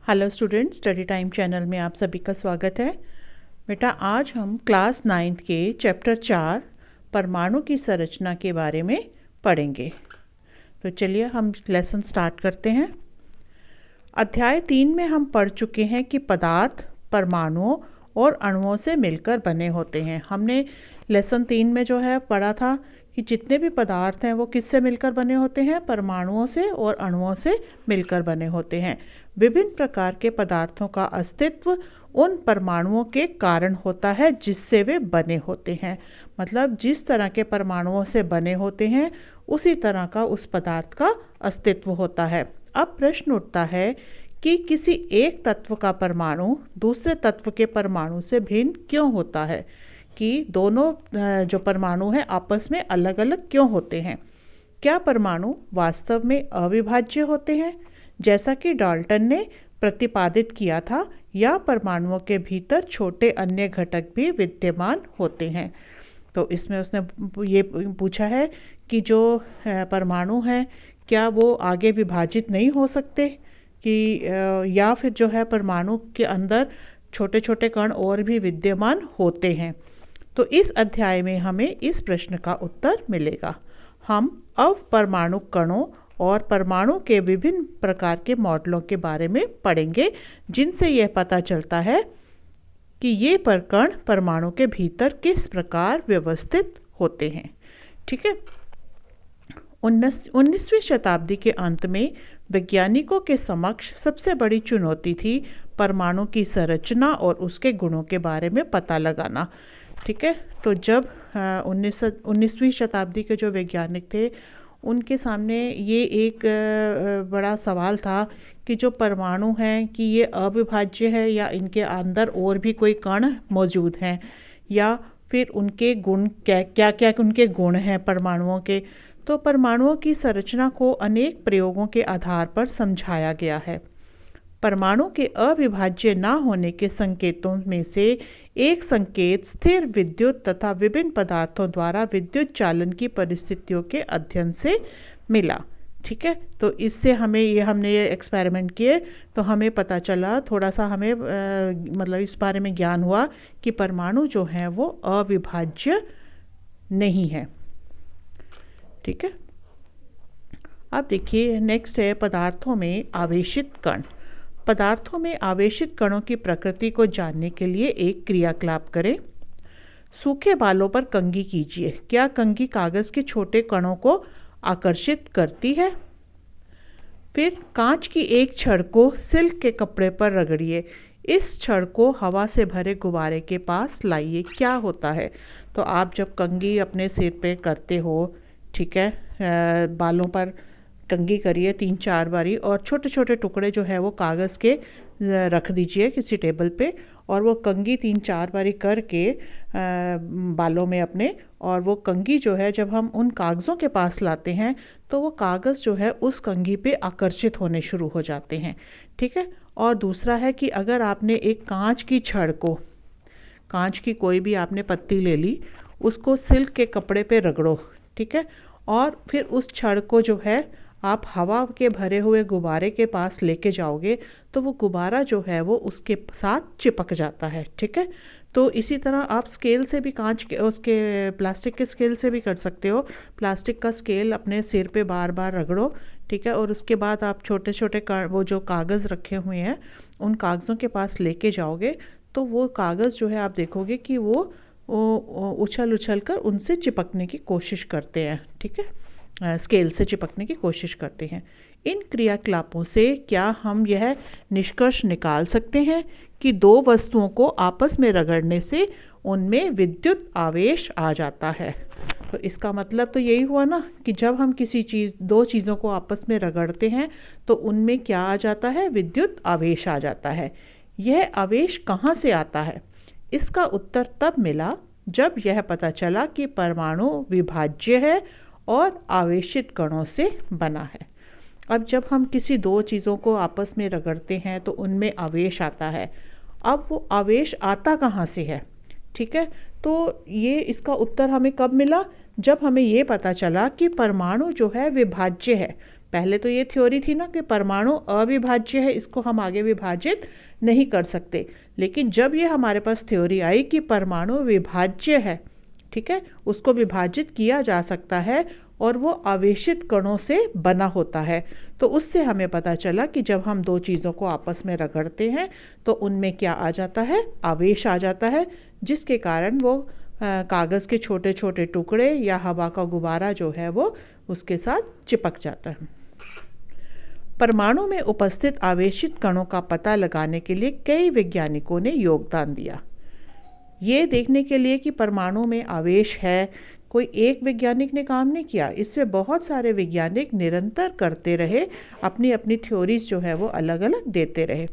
Hello student, study time channel में आप सभी का स्वागत है। बेटा, आज हम क्लास 9th के चैप्टर 4 परमाणु की संरचना के बारे में पढ़ेंगे। तो चलिए हम लेसन स्टार्ट करते हैं। अध्याय 3 में हम पढ़ चुके हैं कि पदार्थ परमाणुओं और अणुओं से मिलकर बने होते हैं। हमने लेसन 3 में जो है पढ़ा था कि जितने भी पदार्थ हैं वो किससे मिलकर बने होते हैं, परमाणुओं से और अणुओं से मिलकर बने होते हैं। विभिन्न प्रकार के पदार्थों का अस्तित्व उन परमाणुओं के कारण होता है जिससे वे बने होते हैं। मतलब जिस तरह के परमाणुओं से बने होते हैं उसी तरह का उस पदार्थ का अस्तित्व होता है। अब प्रश्न उठता है कि किसी एक तत्व का परमाणु दूसरे तत्व के परमाणु से भिन्न क्यों होता है, कि दोनों जो परमाणु हैं आपस में अलग अलग क्यों होते हैं। क्या परमाणु वास्तव में अविभाज्य होते हैं जैसा कि डाल्टन ने प्रतिपादित किया था, या परमाणुओं के भीतर छोटे अन्य घटक भी विद्यमान होते हैं। तो इसमें उसने ये पूछा है कि जो परमाणु हैं क्या वो आगे विभाजित नहीं हो सकते, कि या फिर जो है परमाणु के अंदर छोटे छोटे कण और भी विद्यमान होते हैं। तो इस अध्याय में हमें इस प्रश्न का उत्तर मिलेगा। हम अवपरमाणु कणों और परमाणु के विभिन्न प्रकार के मॉडलों के बारे में पढ़ेंगे, जिनसे यह पता चलता है कि ये कण परमाणु के भीतर किस प्रकार व्यवस्थित होते हैं। ठीक है। 19वीं शताब्दी के अंत में वैज्ञानिकों के समक्ष सबसे बड़ी चुनौती थी परमाणु की संरचना और उसके गुणों के बारे में पता लगाना। ठीक है। तो जब 19वीं शताब्दी के जो वैज्ञानिक थे उनके सामने ये एक बड़ा सवाल था कि जो परमाणु हैं कि ये अविभाज्य है या इनके अंदर और भी कोई कण मौजूद हैं, या फिर उनके गुण क्या क्या उनके गुण हैं परमाणुओं के। तो परमाणुओं की संरचना को अनेक प्रयोगों के आधार पर समझाया गया है। परमाणु के अविभाज्य न होने के संकेतों में से एक संकेत स्थिर विद्युत तथा विभिन्न पदार्थों द्वारा विद्युत चालन की परिस्थितियों के अध्ययन से मिला। ठीक है। तो इससे हमने ये एक्सपेरिमेंट किए तो हमें पता चला, थोड़ा सा हमें मतलब इस बारे में ज्ञान हुआ कि परमाणु जो हैं वो अविभाज्य नहीं है। ठीक है। अब देखिए नेक्स्ट है पदार्थों में आवेशित कण। पदार्थों में आवेशित कणों की प्रकृति को जानने के लिए एक क्रियाकलाप करें। सूखे बालों पर कंघी कीजिए। क्या कंघी कागज के छोटे कणों को आकर्षित करती है? फिर कांच की एक छड़ को सिल्क के कपड़े पर रगड़िए। इस छड़ को हवा से भरे गुब्बारे के पास लाइए। क्या होता है? तो आप जब कंघी अपने सिर पे करते हो, ठीक है, बालों पर कंघी करिए 3-4 बारी और छोटे छोटे टुकड़े जो है वो कागज़ के रख दीजिए किसी टेबल पे, और वो कंघी 3-4 बारी करके बालों में अपने, और वो कंघी जो है जब हम उन कागज़ों के पास लाते हैं तो वो कागज़ जो है उस कंघी पे आकर्षित होने शुरू हो जाते हैं। ठीक है। और दूसरा है कि अगर आपने एक कांच की छड़ को, कांच की कोई भी आपने पत्ती ले ली, उसको सिल्क के कपड़े पे रगड़ो। ठीक है। और फिर उस छड़ को जो है आप हवा के भरे हुए गुब्बारे के पास लेके जाओगे तो वो गुब्बारा जो है वो उसके साथ चिपक जाता है। ठीक है। तो इसी तरह आप स्केल से भी, कांच के उसके प्लास्टिक के स्केल से भी कर सकते हो। प्लास्टिक का स्केल अपने सिर पे बार बार रगड़ो। ठीक है। और उसके बाद आप छोटे छोटे वो जो कागज़ रखे हुए हैं उन कागज़ों के पास लेके जाओगे तो वो कागज़ जो है आप देखोगे कि वो उछल उछल कर उनसे चिपकने की कोशिश करते हैं। ठीक है। स्केल से चिपकने की कोशिश करते हैं। इन क्रियाकलापों से क्या हम यह निष्कर्ष निकाल सकते हैं कि दो वस्तुओं को आपस में रगड़ने से उनमें विद्युत आवेश आ जाता है? तो इसका मतलब तो यही हुआ ना कि जब हम दो चीज़ों को आपस में रगड़ते हैं तो उनमें क्या आ जाता है? विद्युत आवेश आ जाता है। यह आवेश कहाँ से आता है? इसका उत्तर तब मिला जब यह पता चला कि परमाणु विभाज्य है और आवेशित कणों से बना है। अब जब हम किसी दो चीज़ों को आपस में रगड़ते हैं तो उनमें आवेश आता है। अब वो आवेश आता कहाँ से है? ठीक है। तो ये इसका उत्तर हमें कब मिला? जब हमें ये पता चला कि परमाणु जो है विभाज्य है। पहले तो ये थ्योरी थी ना कि परमाणु अविभाज्य है, इसको हम आगे विभाजित नहीं कर सकते, लेकिन जब ये हमारे पास थ्योरी आई कि परमाणु विभाज्य है, ठीक है, उसको विभाजित किया जा सकता है और वो आवेशित कणों से बना होता है, तो उससे हमें पता चला कि जब हम दो चीज़ों को आपस में रगड़ते हैं तो उनमें क्या आ जाता है, आवेश आ जाता है, जिसके कारण वो कागज़ के छोटे छोटे टुकड़े या हवा का गुब्बारा जो है वो उसके साथ चिपक जाता है। परमाणु में उपस्थित आवेशित कणों का पता लगाने के लिए कई वैज्ञानिकों ने योगदान दिया। ये देखने के लिए कि परमाणु में आवेश है, कोई एक वैज्ञानिक ने काम नहीं किया, इसमें बहुत सारे वैज्ञानिक निरंतर करते रहे, अपनी अपनी थ्योरीज जो है वो अलग अलग देते रहे।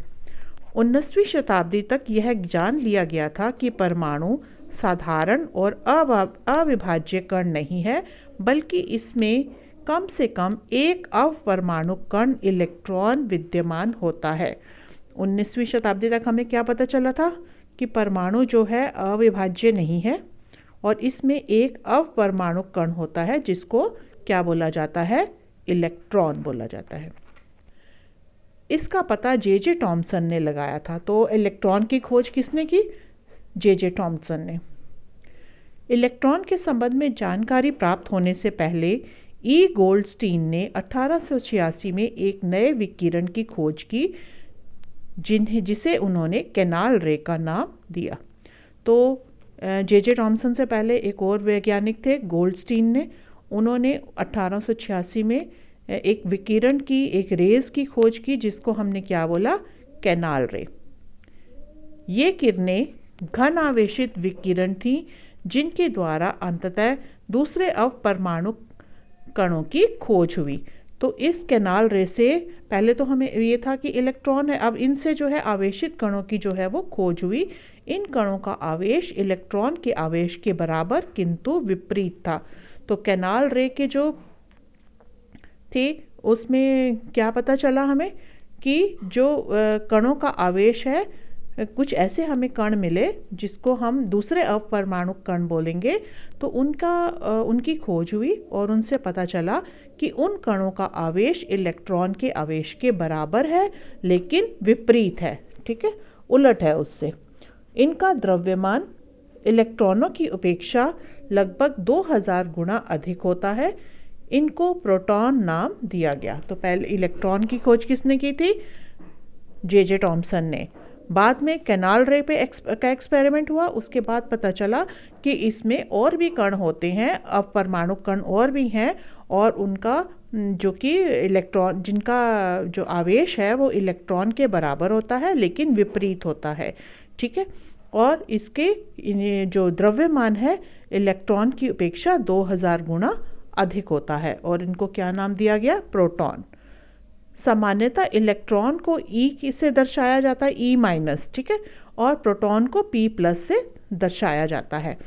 19वीं शताब्दी तक यह जान लिया गया था कि परमाणु साधारण और अविभाज्य कण नहीं है, बल्कि इसमें कम से कम एक अवपरमाणु कण इलेक्ट्रॉन विद्यमान होता है। 19वीं शताब्दी तक हमें क्या पता चला था कि परमाणु जो है अविभाज्य नहीं है और इसमें एक अवपरमाणु कण होता है जिसको क्या बोला जाता है, इलेक्ट्रॉन बोला जाता है। इसका पता जे टॉमसन ने लगाया था। तो इलेक्ट्रॉन की खोज किसने की, जे टॉमसन ने। इलेक्ट्रॉन के संबंध में जानकारी प्राप्त होने से पहले ई गोल्डस्टीन ने 1886 में एक नए विकिरण की खोज की जिसे उन्होंने कैनाल रे का नाम दिया। तो जे टॉमसन से पहले एक और वैज्ञानिक थे गोल्डस्टीन ने, उन्होंने 1886 में एक विकिरण की, एक रेज की खोज की जिसको हमने क्या बोला, कैनाल रे। ये किरणें घन आवेशित विकिरण थी जिनके द्वारा अंततः दूसरे अवपरमाणु कणों की खोज हुई। तो इस कैनाल रे से पहले तो हमें ये था कि इलेक्ट्रॉन है, अब इनसे जो है आवेशित कणों की जो है वो खोज हुई। इन कणों का आवेश इलेक्ट्रॉन के आवेश के बराबर किंतु विपरीत था। तो कैनाल रे के जो थे उसमें क्या पता चला हमें कि जो कणों का आवेश है, कुछ ऐसे हमें कण मिले जिसको हम दूसरे अवपरमाणु कण बोलेंगे, तो उनकी खोज हुई और उनसे पता चला कि उन कणों का आवेश इलेक्ट्रॉन के आवेश के बराबर है लेकिन विपरीत है, ठीक है, उलट है उससे। इनका द्रव्यमान इलेक्ट्रॉनों की अपेक्षा लगभग 2000 गुना अधिक होता है। इनको प्रोटॉन नाम दिया गया। तो पहले इलेक्ट्रॉन की खोज किसने की थी, जे टॉमसन ने। बाद में कैनाल रे पे का एक्सपेरिमेंट हुआ, उसके बाद पता चला कि इसमें और भी कण होते हैं, अवपरमाणु कण और भी हैं, और उनका जो कि इलेक्ट्रॉन, जिनका जो आवेश है वो इलेक्ट्रॉन के बराबर होता है लेकिन विपरीत होता है, ठीक है, और इसके जो द्रव्यमान है इलेक्ट्रॉन की अपेक्षा 2000 गुना अधिक होता है, और इनको क्या नाम दिया गया, प्रोटॉन। सामान्यतः इलेक्ट्रॉन को ई से दर्शाया जाता है, ई माइनस, ठीक है, और प्रोटॉन को पी प्लस से दर्शाया जाता है।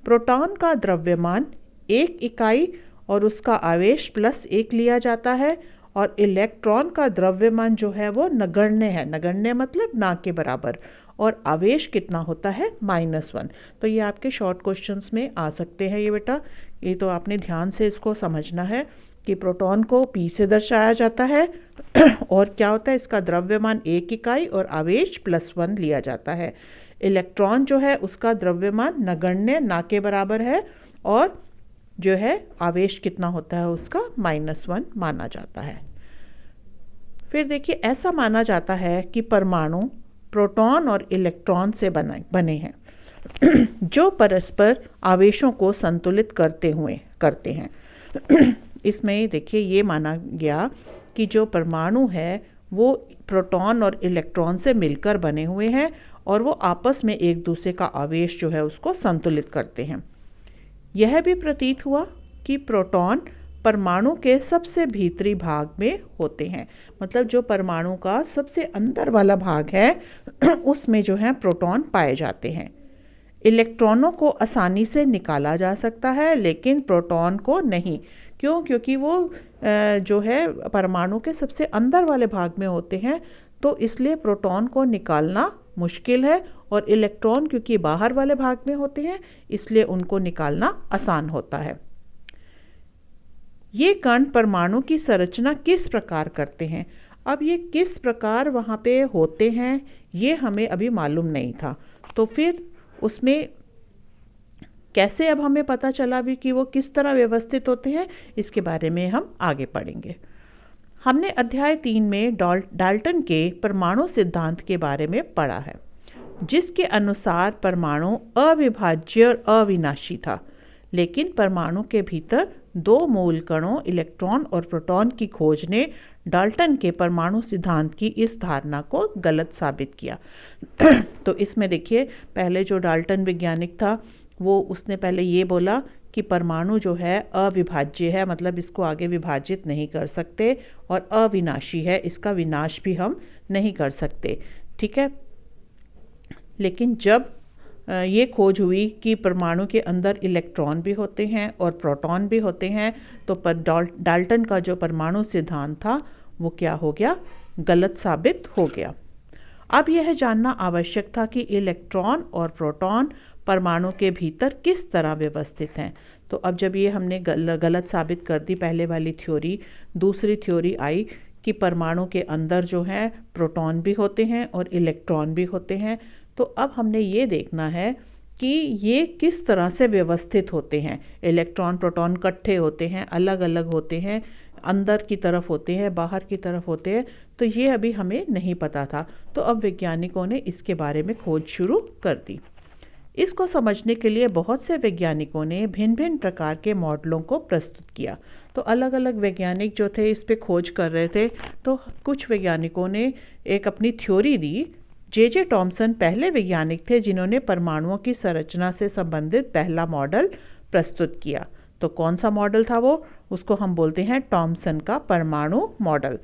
प्रोटॉन का द्रव्यमान 1 इकाई और उसका आवेश +1 लिया जाता है, और इलेक्ट्रॉन का द्रव्यमान जो है वो नगण्य है, नगण्य मतलब ना के बराबर, और आवेश कितना होता है, -1। तो ये आपके शॉर्ट क्वेश्चंस में आ सकते हैं ये बेटा, ये तो आपने ध्यान से इसको समझना है कि प्रोटॉन को P से दर्शाया जाता है और क्या होता है, इसका द्रव्यमान 1 इकाई और आवेश +1 लिया जाता है। इलेक्ट्रॉन जो है उसका द्रव्यमान नगण्य ना के बराबर है, और जो है आवेश कितना होता है उसका -1 माना जाता है। फिर देखिए, ऐसा माना जाता है कि परमाणु प्रोटॉन और इलेक्ट्रॉन से बने हैं जो परस्पर आवेशों को संतुलित करते हैं। इसमें देखिए ये माना गया कि जो परमाणु है वो प्रोटॉन और इलेक्ट्रॉन से मिलकर बने हुए हैं और वो आपस में एक दूसरे का आवेश जो है उसको संतुलित करते हैं। यह भी प्रतीत हुआ कि प्रोटॉन परमाणु के सबसे भीतरी भाग में होते हैं, मतलब जो परमाणु का सबसे अंदर वाला भाग है उसमें जो है प्रोटॉन पाए जाते हैं। इलेक्ट्रॉनों को आसानी से निकाला जा सकता है लेकिन प्रोटॉन को नहीं। क्यों? क्योंकि वो जो है परमाणु के सबसे अंदर वाले भाग में होते हैं, तो इसलिए प्रोटॉन को निकालना मुश्किल है, और इलेक्ट्रॉन क्योंकि बाहर वाले भाग में होते हैं इसलिए उनको निकालना आसान होता है। ये कण परमाणु की संरचना किस प्रकार करते हैं। अब ये किस प्रकार वहाँ पे होते हैं ये हमें अभी मालूम नहीं था, तो फिर उसमें कैसे अब हमें पता चला भी कि वो किस तरह व्यवस्थित होते हैं, इसके बारे में हम आगे पढ़ेंगे। हमने अध्याय 3 में डाल्टन के परमाणु सिद्धांत के बारे में पढ़ा है, जिसके अनुसार परमाणु अविभाज्य और अविनाशी था, लेकिन परमाणु के भीतर दो मूल कणों इलेक्ट्रॉन और प्रोटॉन की खोज ने डाल्टन के परमाणु सिद्धांत की इस धारणा को गलत साबित किया। तो इसमें देखिए, पहले जो डाल्टन वैज्ञानिक था वो उसने पहले ये बोला कि परमाणु जो है अविभाज्य है, मतलब इसको आगे विभाजित नहीं कर सकते, और अविनाशी है, इसका विनाश भी हम नहीं कर सकते, ठीक है। लेकिन जब ये खोज हुई कि परमाणु के अंदर इलेक्ट्रॉन भी होते हैं और प्रोटॉन भी होते हैं, तो डाल्टन का जो परमाणु सिद्धांत था वो क्या हो गया, गलत साबित हो गया। अब यह जानना आवश्यक था कि इलेक्ट्रॉन और प्रोटॉन परमाणु के भीतर किस तरह व्यवस्थित हैं। तो अब जब ये हमने गलत साबित कर दी पहले वाली थ्योरी, दूसरी थ्योरी आई कि परमाणु के अंदर जो है प्रोटॉन भी होते हैं और इलेक्ट्रॉन भी होते हैं। तो अब हमने ये देखना है कि ये किस तरह से व्यवस्थित होते हैं। इलेक्ट्रॉन प्रोटॉन इकट्ठे होते हैं, अलग अलग होते हैं, अंदर की तरफ होते हैं, बाहर की तरफ होते हैं, तो ये अभी हमें नहीं पता था। तो अब वैज्ञानिकों ने इसके बारे में खोज शुरू कर दी। इसको समझने के लिए बहुत से वैज्ञानिकों ने भिन्न भिन्न प्रकार के मॉडलों को प्रस्तुत किया। तो अलग अलग वैज्ञानिक जो थे इस पे खोज कर रहे थे, तो कुछ वैज्ञानिकों ने एक अपनी थ्योरी दी। जे टॉमसन पहले वैज्ञानिक थे जिन्होंने परमाणुओं की संरचना से संबंधित पहला मॉडल प्रस्तुत किया। तो कौन सा मॉडल था वो, उसको हम बोलते हैं टॉमसन का परमाणु मॉडल।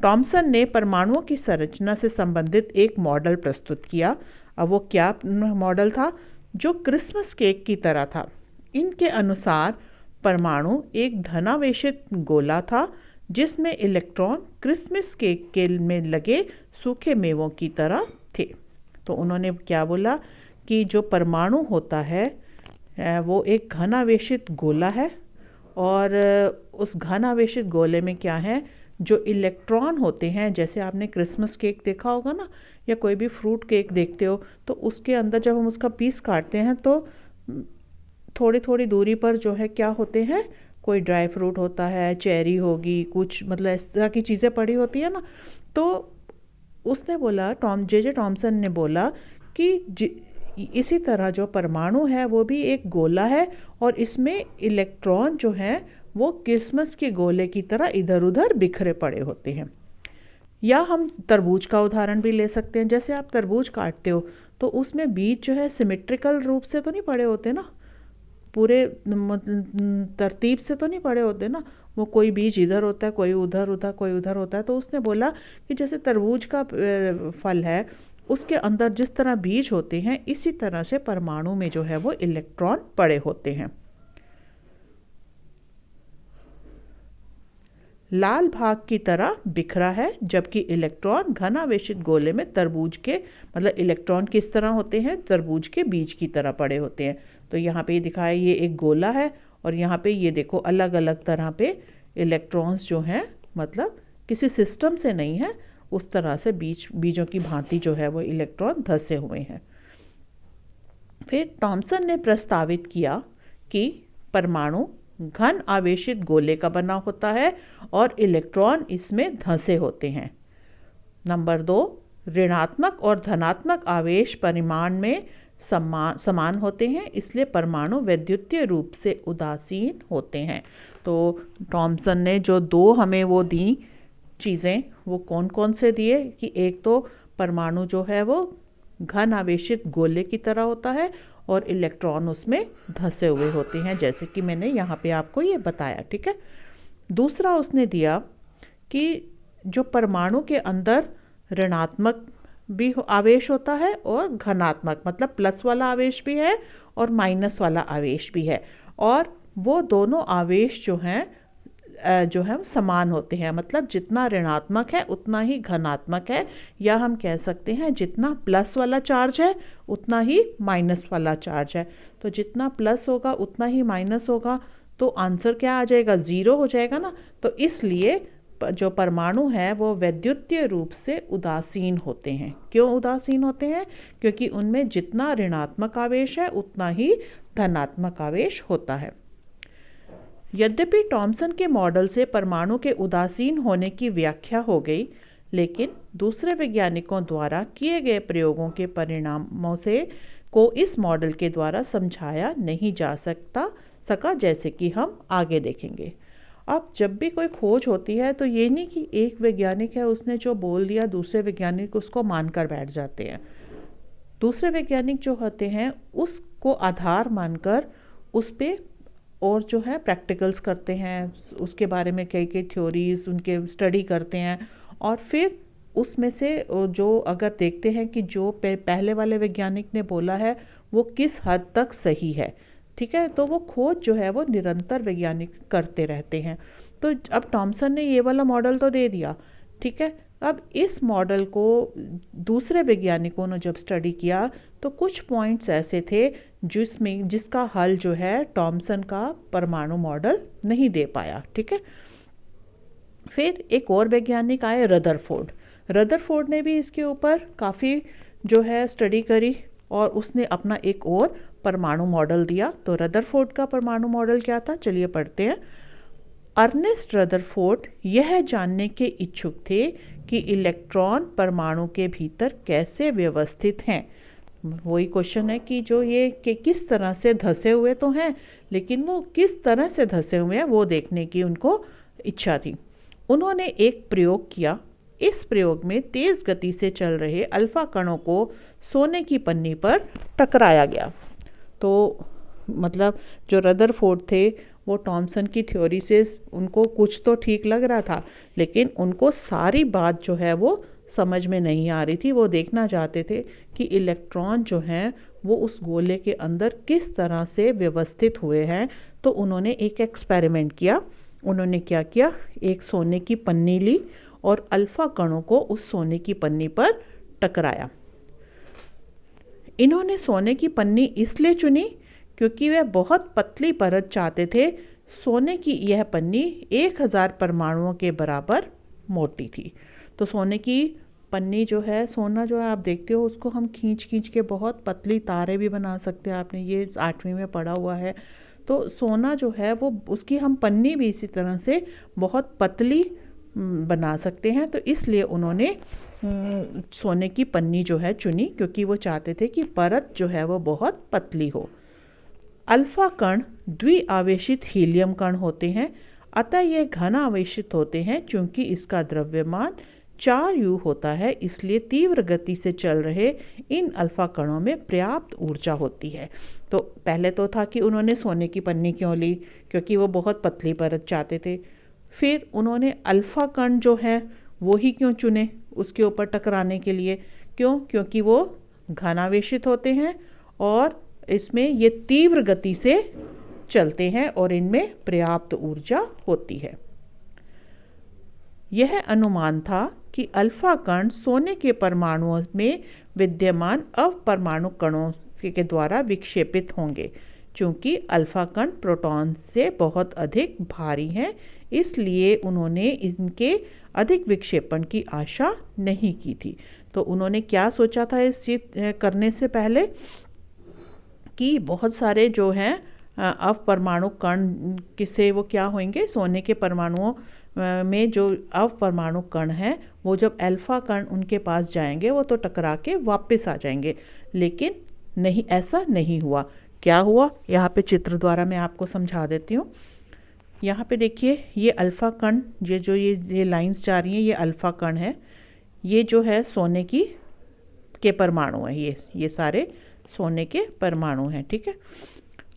टॉमसन ने परमाणुओं की संरचना से संबंधित एक मॉडल प्रस्तुत किया। अब वो क्या मॉडल था, जो क्रिसमस केक की तरह था। इनके अनुसार परमाणु एक धनावेशित गोला था जिसमें इलेक्ट्रॉन क्रिसमस केक के में लगे सूखे मेवों की तरह थे। तो उन्होंने क्या बोला कि जो परमाणु होता है वो एक घनावेशित गोला है, और उस घनावेशित गोले में क्या है, जो इलेक्ट्रॉन होते हैं, जैसे आपने क्रिसमस केक देखा होगा ना, या कोई भी फ्रूट केक देखते हो, तो उसके अंदर जब हम उसका पीस काटते हैं तो थोड़ी थोड़ी दूरी पर जो है क्या होते हैं, कोई ड्राई फ्रूट होता है, चेरी होगी, कुछ मतलब इस तरह की चीज़ें पड़ी होती है ना। तो उसने बोला, जे टॉमसन ने बोला कि इसी तरह जो परमाणु है वो भी एक गोला है, और इसमें इलेक्ट्रॉन जो हैं वो क्रिसमस के गोले की तरह इधर उधर बिखरे पड़े होते हैं। या हम तरबूज का उदाहरण भी ले सकते हैं। जैसे आप तरबूज काटते हो तो उसमें बीज जो है सिमेट्रिकल रूप से तो नहीं पड़े होते ना, पूरे तरतीब से तो नहीं पड़े होते ना, वो कोई बीज इधर होता है, कोई उधर उधर, कोई उधर होता है। तो उसने बोला कि जैसे तरबूज का फल है, उसके अंदर जिस तरह बीज होते हैं, इसी तरह से परमाणु में जो है वो इलेक्ट्रॉन पड़े होते हैं। लाल भाग की तरह बिखरा है, जबकि इलेक्ट्रॉन घनावेशित गोले में तरबूज के, मतलब इलेक्ट्रॉन किस तरह होते हैं, तरबूज के बीज की तरह पड़े होते हैं। तो यहाँ पे दिखाया ये एक गोला है, और यहाँ पे ये देखो अलग अलग तरह पे इलेक्ट्रॉन्स जो हैं, मतलब किसी सिस्टम से नहीं है, उस तरह से बीजों की भांति जो है वो इलेक्ट्रॉन धंसे हुए हैं। फिर टॉमसन ने प्रस्तावित किया कि परमाणु घन आवेशित गोले का बना होता है और इलेक्ट्रॉन इसमें धंसे होते हैं। नंबर 2, ऋणात्मक और धनात्मक आवेश परिमाण में समान होते हैं, इसलिए परमाणु वैद्युतीय रूप से उदासीन होते हैं। तो टॉमसन ने जो दो हमें वो दी चीज़ें, वो कौन कौन से दिए कि एक तो परमाणु जो है वो घन आवेशित गोले की तरह होता है और इलेक्ट्रॉन उसमें धंसे हुए होते हैं, जैसे कि मैंने यहाँ पे आपको ये बताया, ठीक है। दूसरा उसने दिया कि जो परमाणु के अंदर ऋणात्मक भी आवेश होता है और धनात्मक, मतलब प्लस वाला आवेश भी है और माइनस वाला आवेश भी है, और वो दोनों आवेश जो हैं समान होते हैं। मतलब जितना ऋणात्मक है उतना ही धनात्मक है, या हम कह सकते हैं जितना प्लस वाला चार्ज है उतना ही माइनस वाला चार्ज है। तो जितना प्लस होगा उतना ही माइनस होगा, तो आंसर क्या आ जाएगा, 0 हो जाएगा ना। तो इसलिए जो परमाणु है वो वैद्युतीय रूप से उदासीन होते हैं। क्यों उदासीन होते हैं? क्योंकि उनमें जितना ऋणात्मक आवेश है उतना ही धनात्मक आवेश होता है। यद्यपि थॉमसन के मॉडल से परमाणु के उदासीन होने की व्याख्या हो गई, लेकिन दूसरे वैज्ञानिकों द्वारा किए गए प्रयोगों के परिणामों से को इस मॉडल के द्वारा समझाया नहीं जा सका, जैसे कि हम आगे देखेंगे। अब जब भी कोई खोज होती है तो ये नहीं कि एक वैज्ञानिक है उसने जो बोल दिया दूसरे वैज्ञानिक उसको मानकर बैठ जाते हैं। दूसरे वैज्ञानिक जो होते हैं उसको आधार मानकर उस पर और जो है प्रैक्टिकल्स करते हैं, उसके बारे में कई कई थ्योरीज उनके स्टडी करते हैं, और फिर उसमें से जो अगर देखते हैं कि जो पहले वाले वैज्ञानिक ने बोला है वो किस हद तक सही है, ठीक है, तो वो खोज जो है वो निरंतर वैज्ञानिक करते रहते हैं। तो अब थॉमसन ने ये वाला मॉडल तो दे दिया, ठीक है। अब इस मॉडल को दूसरे वैज्ञानिकों ने जब स्टडी किया तो कुछ पॉइंट्स ऐसे थे जिसका हल जो है थॉमसन का परमाणु मॉडल नहीं दे पाया, ठीक है। फिर एक और वैज्ञानिक आए, रदरफोर्ड ने भी इसके ऊपर काफ़ी जो है स्टडी करी और उसने अपना एक और परमाणु मॉडल दिया। तो रदरफोर्ड का परमाणु मॉडल क्या था, चलिए पढ़ते हैं। अर्नेस्ट रदरफोर्ड यह जानने के इच्छुक थे कि इलेक्ट्रॉन परमाणु के भीतर कैसे व्यवस्थित हैं। वही क्वेश्चन है कि जो ये कि किस तरह से धंसे हुए तो हैं, लेकिन वो किस तरह से धंसे हुए हैं वो देखने की उनको इच्छा थी। उन्होंने एक प्रयोग किया। इस प्रयोग में तेज़ गति से चल रहे अल्फा कणों को सोने की पन्नी पर टकराया गया। तो मतलब जो रदरफोर्ड थे वो थॉमसन की थ्योरी से उनको कुछ तो ठीक लग रहा था, लेकिन उनको सारी बात जो है वो समझ में नहीं आ रही थी। वो देखना चाहते थे कि इलेक्ट्रॉन जो हैं वो उस गोले के अंदर किस तरह से व्यवस्थित हुए हैं। तो उन्होंने एक एक्सपेरिमेंट किया। उन्होंने क्या किया, एक सोने की पन्नी ली और अल्फा कणों को उस सोने की पन्नी पर टकराया। इन्होंने सोने की पन्नी इसलिए चुनी क्योंकि वे बहुत पतली परत चाहते थे। सोने की यह पन्नी 1000 परमाणुओं के बराबर मोटी थी। तो सोने की पन्नी जो है, सोना जो है आप देखते हो उसको हम खींच खींच के बहुत पतली तारें भी बना सकते हैं, आपने ये 8वीं में पढ़ा हुआ है। तो सोना जो है वो उसकी हम पन्नी भी इसी तरह से बहुत पतली बना सकते हैं। तो इसलिए उन्होंने सोने की पन्नी जो है चुनी, क्योंकि वो चाहते थे कि परत जो है वो बहुत पतली हो। अल्फा कण द्विआवेशित हीलियम कण होते हैं, अतः ये घन आवेशित होते हैं। चूंकि इसका द्रव्यमान 4U होता है, इसलिए तीव्र गति से चल रहे इन अल्फा कणों में पर्याप्त ऊर्जा होती है। तो पहले तो था कि उन्होंने सोने की पन्नी क्यों ली, क्योंकि वो बहुत पतली परत चाहते थे। फिर उन्होंने अल्फा कण जो है वो ही क्यों चुने उसके ऊपर टकराने के लिए, क्यों? क्योंकि वो घनावेशित होते हैं और इसमें ये तीव्र गति से चलते हैं और इनमें पर्याप्त ऊर्जा होती है। यह अनुमान था कि अल्फा कण सोने के परमाणुओं में विद्यमान अपरमाणु कणों के द्वारा विक्षेपित होंगे। चूँकि अल्फा कण प्रोटॉन से बहुत अधिक भारी हैं, इसलिए उन्होंने इनके अधिक विक्षेपण की आशा नहीं की थी। तो उन्होंने क्या सोचा था इस चीज करने से पहले कि बहुत सारे जो हैं अपरमाणु कण किसे वो क्या होंगे, सोने के परमाणुओं में जो अपरमाणु कण हैं वो जब अल्फा कण उनके पास जाएंगे वो तो टकरा के वापस आ जाएंगे। लेकिन नहीं, ऐसा नहीं हुआ। क्या हुआ, यहाँ पे चित्र द्वारा मैं आपको समझा देती हूँ। यहाँ पे देखिए ये अल्फा कण, ये लाइंस जा रही हैं, ये अल्फा कण है। ये जो है सोने के परमाणु हैं, ये सारे सोने के परमाणु हैं, ठीक है।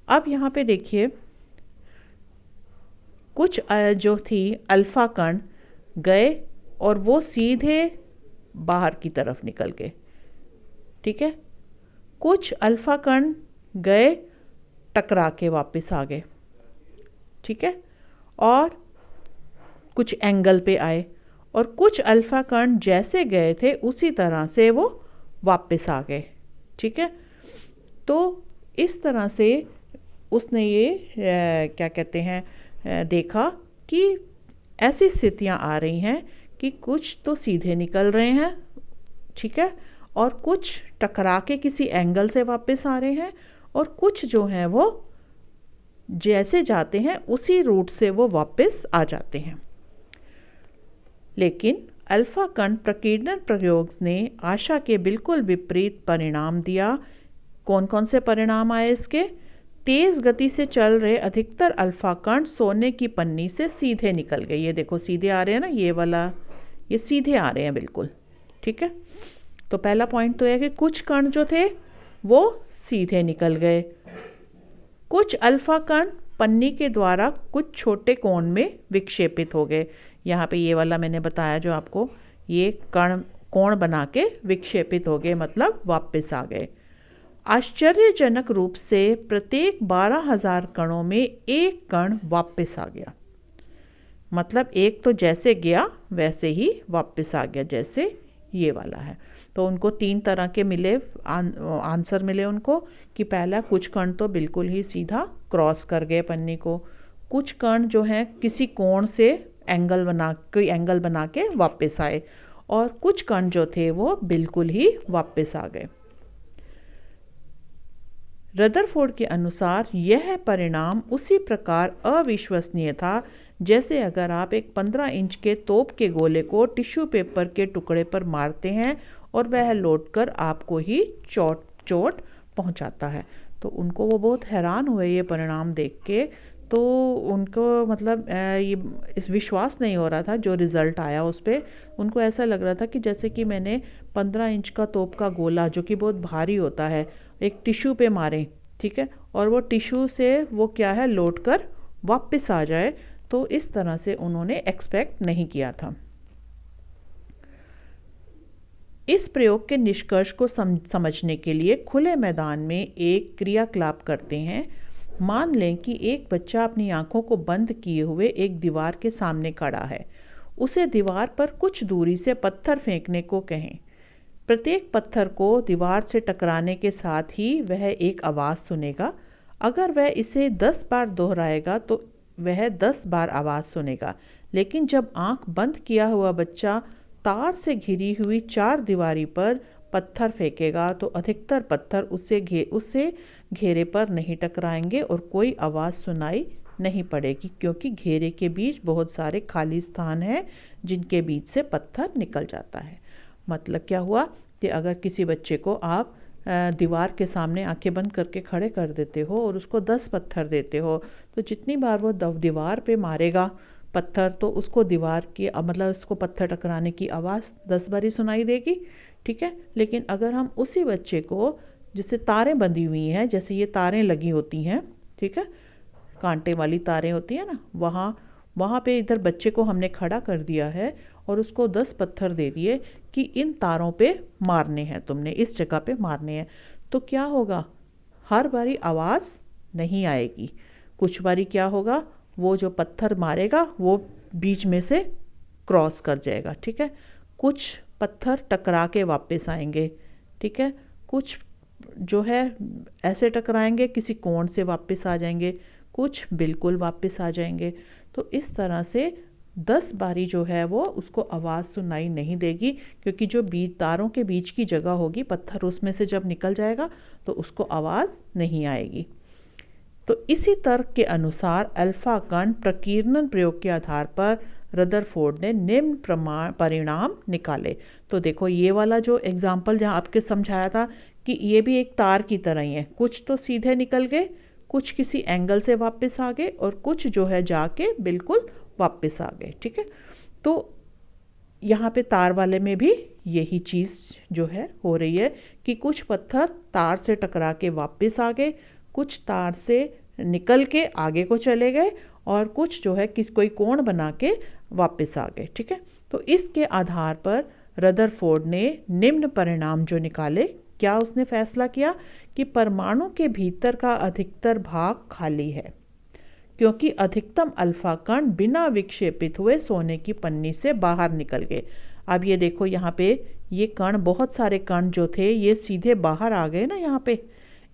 अब यहाँ पे देखिए कुछ जो थी अल्फा कण गए और वो सीधे बाहर की तरफ निकल गए, ठीक है। कुछ अल्फा कण गए टकरा के वापस आ गए, ठीक है, और कुछ एंगल पे आए, और कुछ अल्फा कण जैसे गए थे उसी तरह से वो वापस आ गए, ठीक है। तो इस तरह से उसने ये क्या कहते हैं देखा कि ऐसी स्थितियां आ रही हैं कि कुछ तो सीधे निकल रहे हैं, ठीक है, और कुछ टकरा के किसी एंगल से वापस आ रहे हैं, और कुछ जो हैं वो जैसे जाते हैं उसी रूट से वो वापस आ जाते हैं। लेकिन अल्फा कण प्रकीर्णन प्रयोग ने आशा के बिल्कुल विपरीत परिणाम दिया। कौन कौन से परिणाम आए इसके? तेज गति से चल रहे अधिकतर अल्फा कण सोने की पन्नी से सीधे निकल गए। ये देखो सीधे आ रहे हैं ना, ये वाला, ये सीधे आ रहे हैं बिल्कुल, ठीक है। तो पहला पॉइंट तो है कि कुछ कण जो थे वो सीधे निकल गए। कुछ अल्फा कण पन्नी के द्वारा कुछ छोटे कोण में विक्षेपित हो गए। यहाँ पे ये वाला मैंने बताया जो आपको, ये कण कोण बना के विक्षेपित हो गए, मतलब वापस आ गए। आश्चर्यजनक रूप से प्रत्येक 12,000 कणों में एक कण वापस आ गया। मतलब एक तो जैसे गया वैसे ही वापस आ गया, जैसे ये वाला है। तो उनको 3 तरह के मिले आंसर मिले उनको, कि पहला कुछ कण तो बिल्कुल ही सीधा क्रॉस कर गए पन्नी को, कुछ कण जो हैं किसी कोण से कोई एंगल बना के वापस आए, और कुछ कण जो थे वो बिल्कुल ही वापस आ गए। रदरफोर्ड के अनुसार यह परिणाम उसी प्रकार अविश्वसनीय था जैसे अगर आप एक 15 इंच के तोप के गोले को टिश्यू पेपर के टुकड़े पर मारते हैं और वह लौटकर आपको ही चोट पहुंचाता है। तो उनको वो बहुत हैरान हुए ये परिणाम देख के। तो उनको मतलब ये इस विश्वास नहीं हो रहा था जो रिज़ल्ट आया उस पर। उनको ऐसा लग रहा था कि जैसे कि मैंने 15 इंच का तोप का गोला, जो कि बहुत भारी होता है, एक टिश्यू पे मारें, ठीक है, और वो टिश्यू से वो क्या है लौट कर वापस आ जाए। तो इस तरह से उन्होंने एक्सपेक्ट नहीं किया था। इस प्रयोग के निष्कर्ष को समझने के लिए खुले मैदान में एक क्रियाकलाप करते हैं। मान लें कि एक बच्चा अपनी आंखों को बंद किए हुए एक दीवार के सामने खड़ा है। उसे दीवार पर कुछ दूरी से पत्थर फेंकने को कहें। प्रत्येक पत्थर को दीवार से टकराने के साथ ही वह एक आवाज़ सुनेगा। अगर वह इसे 10 बार दोहराएगा तो वह 10 बार आवाज़ सुनेगा। लेकिन जब आंख बंद किया हुआ बच्चा तार से घिरी हुई 4 दीवारी पर पत्थर फेंकेगा तो अधिकतर पत्थर उससे घेरे पर नहीं टकराएंगे और कोई आवाज़ सुनाई नहीं पड़ेगी, क्योंकि घेरे के बीच बहुत सारे खाली स्थान हैं जिनके बीच से पत्थर निकल जाता है। मतलब क्या हुआ कि अगर किसी बच्चे को आप दीवार के सामने आंखें बंद करके खड़े कर देते हो और उसको 10 पत्थर देते हो, तो जितनी बार वो दीवार पे मारेगा पत्थर, तो उसको दीवार की मतलब उसको पत्थर टकराने की आवाज़ 10 बार ही सुनाई देगी, ठीक है। लेकिन अगर हम उसी बच्चे को, जिससे तारें बंधी हुई हैं, जैसे ये तारें लगी होती हैं, ठीक है, कांटे वाली तारें होती हैं ना, वहाँ पे इधर बच्चे को हमने खड़ा कर दिया है और उसको 10 पत्थर दे दिए कि इन तारों पे मारने हैं, तुमने इस जगह पे मारने हैं। तो क्या होगा, हर बारी आवाज़ नहीं आएगी। कुछ बारी क्या होगा, वो जो पत्थर मारेगा वो बीच में से क्रॉस कर जाएगा, ठीक है। कुछ पत्थर टकरा के वापस आएंगे, ठीक है, कुछ जो है ऐसे टकराएंगे किसी कोण से वापस आ जाएंगे, कुछ बिल्कुल वापस आ जाएंगे। तो इस तरह से 10 बारी जो है वो उसको आवाज़ सुनाई नहीं देगी, क्योंकि जो तारों के बीच की जगह होगी, पत्थर उसमें से जब निकल जाएगा तो उसको आवाज़ नहीं आएगी। तो इसी तर्क के अनुसार अल्फा कण प्रकीर्णन प्रयोग के आधार पर रदरफोर्ड ने निम्न परिणाम निकाले। तो देखो ये वाला जो एग्जाम्पल जहाँ आपके समझाया था कि ये भी एक तार की तरह ही है, कुछ तो सीधे निकल गए, कुछ किसी एंगल से वापस आ गए, और कुछ जो है जाके बिल्कुल वापस आ गए, ठीक है। तो यहाँ पे तार वाले में भी यही चीज़ जो है हो रही है कि कुछ पत्थर तार से टकरा के वापस आ गए, कुछ तार से निकल के आगे को चले गए, और कुछ जो है कोई कोण बना के वापस आ गए, ठीक है। तो इसके आधार पर रदरफोर्ड ने निम्न परिणाम जो निकाले, क्या उसने फैसला किया कि परमाणु के भीतर का अधिकतर भाग खाली है, क्योंकि अधिकतम अल्फा कण बिना विक्षेपित हुए सोने की पन्नी से बाहर निकल गए। अब ये देखो यहाँ पे ये कण, बहुत सारे कण जो थे ये सीधे बाहर आ गए ना यहाँ पे,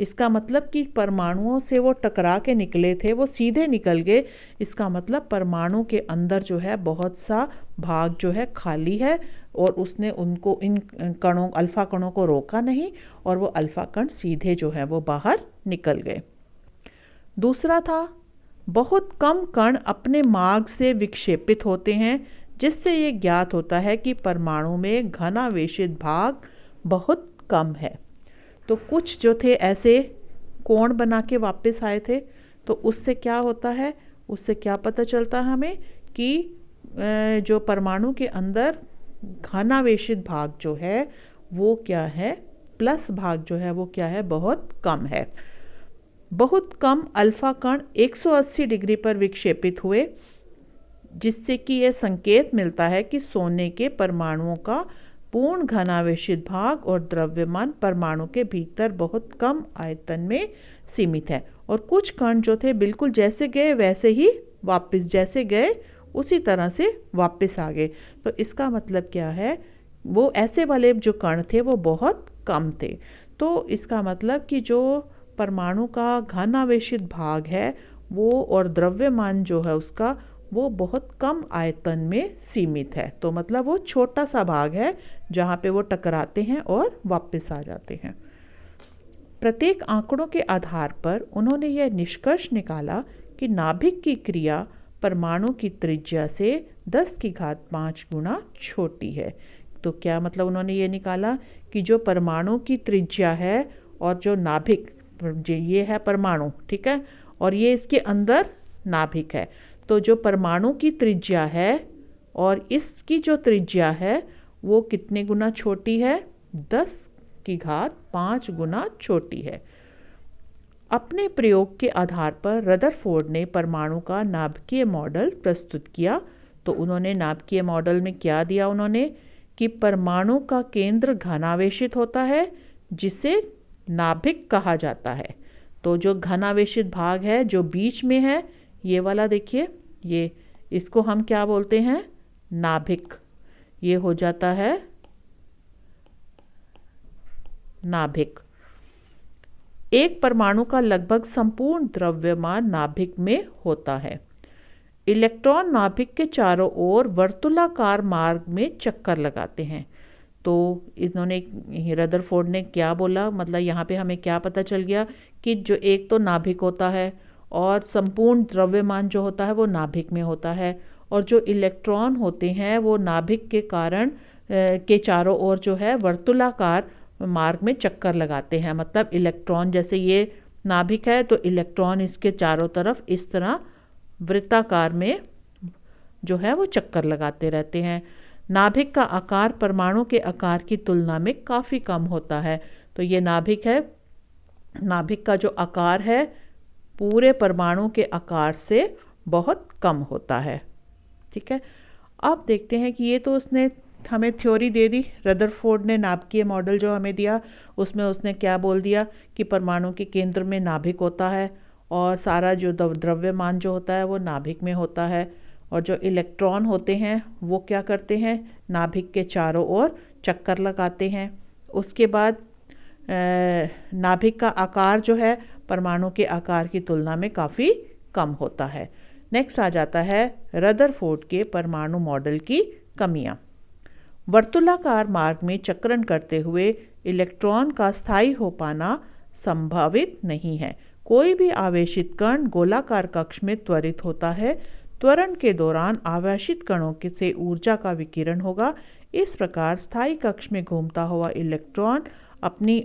इसका मतलब कि परमाणुओं से वो टकरा के निकले थे, वो सीधे निकल गए। इसका मतलब परमाणु के अंदर जो है बहुत सा भाग जो है खाली है, और उसने उनको इन कणों अल्फा कणों को रोका नहीं, और वो अल्फा कण सीधे जो है वो बाहर निकल गए। दूसरा था, बहुत कम कण अपने मार्ग से विक्षेपित होते हैं, जिससे ये ज्ञात होता है कि परमाणु में घनावेशित भाग बहुत कम है। तो कुछ जो थे ऐसे कोण बना के वापस आए थे, तो उससे क्या होता है, उससे क्या पता चलता है हमें कि जो परमाणु के अंदर घनावेशित भाग जो है वो क्या है, प्लस भाग जो है वो क्या है, बहुत कम है। बहुत कम अल्फा कण 180 डिग्री पर विक्षेपित हुए, जिससे कि यह संकेत मिलता है कि सोने के परमाणुओं का पूर्ण घनावेशित भाग और द्रव्यमान परमाणु के भीतर बहुत कम आयतन में सीमित है। और कुछ कण जो थे बिल्कुल जैसे गए वैसे ही वापस, जैसे गए उसी तरह से वापस आ गए। तो इसका मतलब क्या है, वो ऐसे वाले जो कण थे वो बहुत कम थे। तो इसका मतलब कि जो परमाणु का घनावेशित भाग है वो, और द्रव्यमान जो है उसका, वो बहुत कम आयतन में सीमित है। तो मतलब वो छोटा सा भाग है जहाँ पे वो टकराते हैं और वापस आ जाते हैं। प्रत्येक आंकड़ों के आधार पर उन्होंने यह निष्कर्ष निकाला कि नाभिक की क्रिया परमाणु की त्रिज्या से 10⁵ गुना छोटी है। तो क्या मतलब उन्होंने ये निकाला कि जो परमाणु की त्रिज्या है और जो नाभिक, ये है परमाणु, ठीक है, और ये इसके अंदर नाभिक है। तो जो परमाणु की त्रिज्या है और इसकी जो त्रिज्या है वो कितने गुना छोटी है, 10⁵ गुना छोटी है। अपने प्रयोग के आधार पर रदरफोर्ड ने परमाणु का नाभिकीय मॉडल प्रस्तुत किया। तो उन्होंने नाभिकीय मॉडल में क्या दिया, उन्होंने कि परमाणु का केंद्र घनावेशित होता है, जिसे नाभिक कहा जाता है। तो जो घनावेशित भाग है जो बीच में है, ये वाला देखिए, ये इसको हम क्या बोलते हैं, नाभिक। ये हो जाता है नाभिक। एक परमाणु का लगभग संपूर्ण द्रव्यमान नाभिक में होता है। इलेक्ट्रॉन नाभिक के चारों ओर वर्तुलाकार मार्ग में चक्कर लगाते हैं। तो इन्होंने, रदरफोर्ड ने क्या बोला, मतलब यहाँ पे हमें क्या पता चल गया कि जो एक तो नाभिक होता है और संपूर्ण द्रव्यमान जो होता है वो नाभिक में होता है, और जो इलेक्ट्रॉन होते हैं वो नाभिक के कारण के चारों ओर जो है वर्तुलाकार मार्ग में चक्कर लगाते हैं। मतलब इलेक्ट्रॉन, जैसे ये नाभिक है तो इलेक्ट्रॉन इसके चारों तरफ इस तरह वृत्ताकार में जो है वो चक्कर लगाते रहते हैं। नाभिक का आकार परमाणु के आकार की तुलना में काफ़ी कम होता है। तो ये नाभिक है, नाभिक का जो आकार है पूरे परमाणु के आकार से बहुत कम होता है। ठीक है, अब देखते हैं कि ये तो उसने हमें थ्योरी दे दी, रदरफोर्ड ने नाभिकीय मॉडल जो हमें दिया उसमें उसने क्या बोल दिया कि परमाणु के केंद्र में नाभिक होता है और सारा जो द्रव्यमान जो होता है वो नाभिक में होता है, और जो इलेक्ट्रॉन होते हैं वो क्या करते हैं, नाभिक के चारों ओर चक्कर लगाते हैं। उसके बाद नाभिक का आकार जो है परमाणु के आकार की तुलना में काफ़ी कम होता है। नेक्स्ट आ जाता है रदरफोर्ड के परमाणु मॉडल की कमियां। वर्तुलाकार मार्ग में चक्रण करते हुए इलेक्ट्रॉन का स्थायी हो पाना संभावित नहीं है। कोई भी आवेशित कण गोलाकार कक्ष में त्वरित होता है। त्वरण के दौरान आवेशित कणों से ऊर्जा का विकिरण होगा। इस प्रकार स्थायी कक्ष में घूमता हुआ इलेक्ट्रॉन अपनी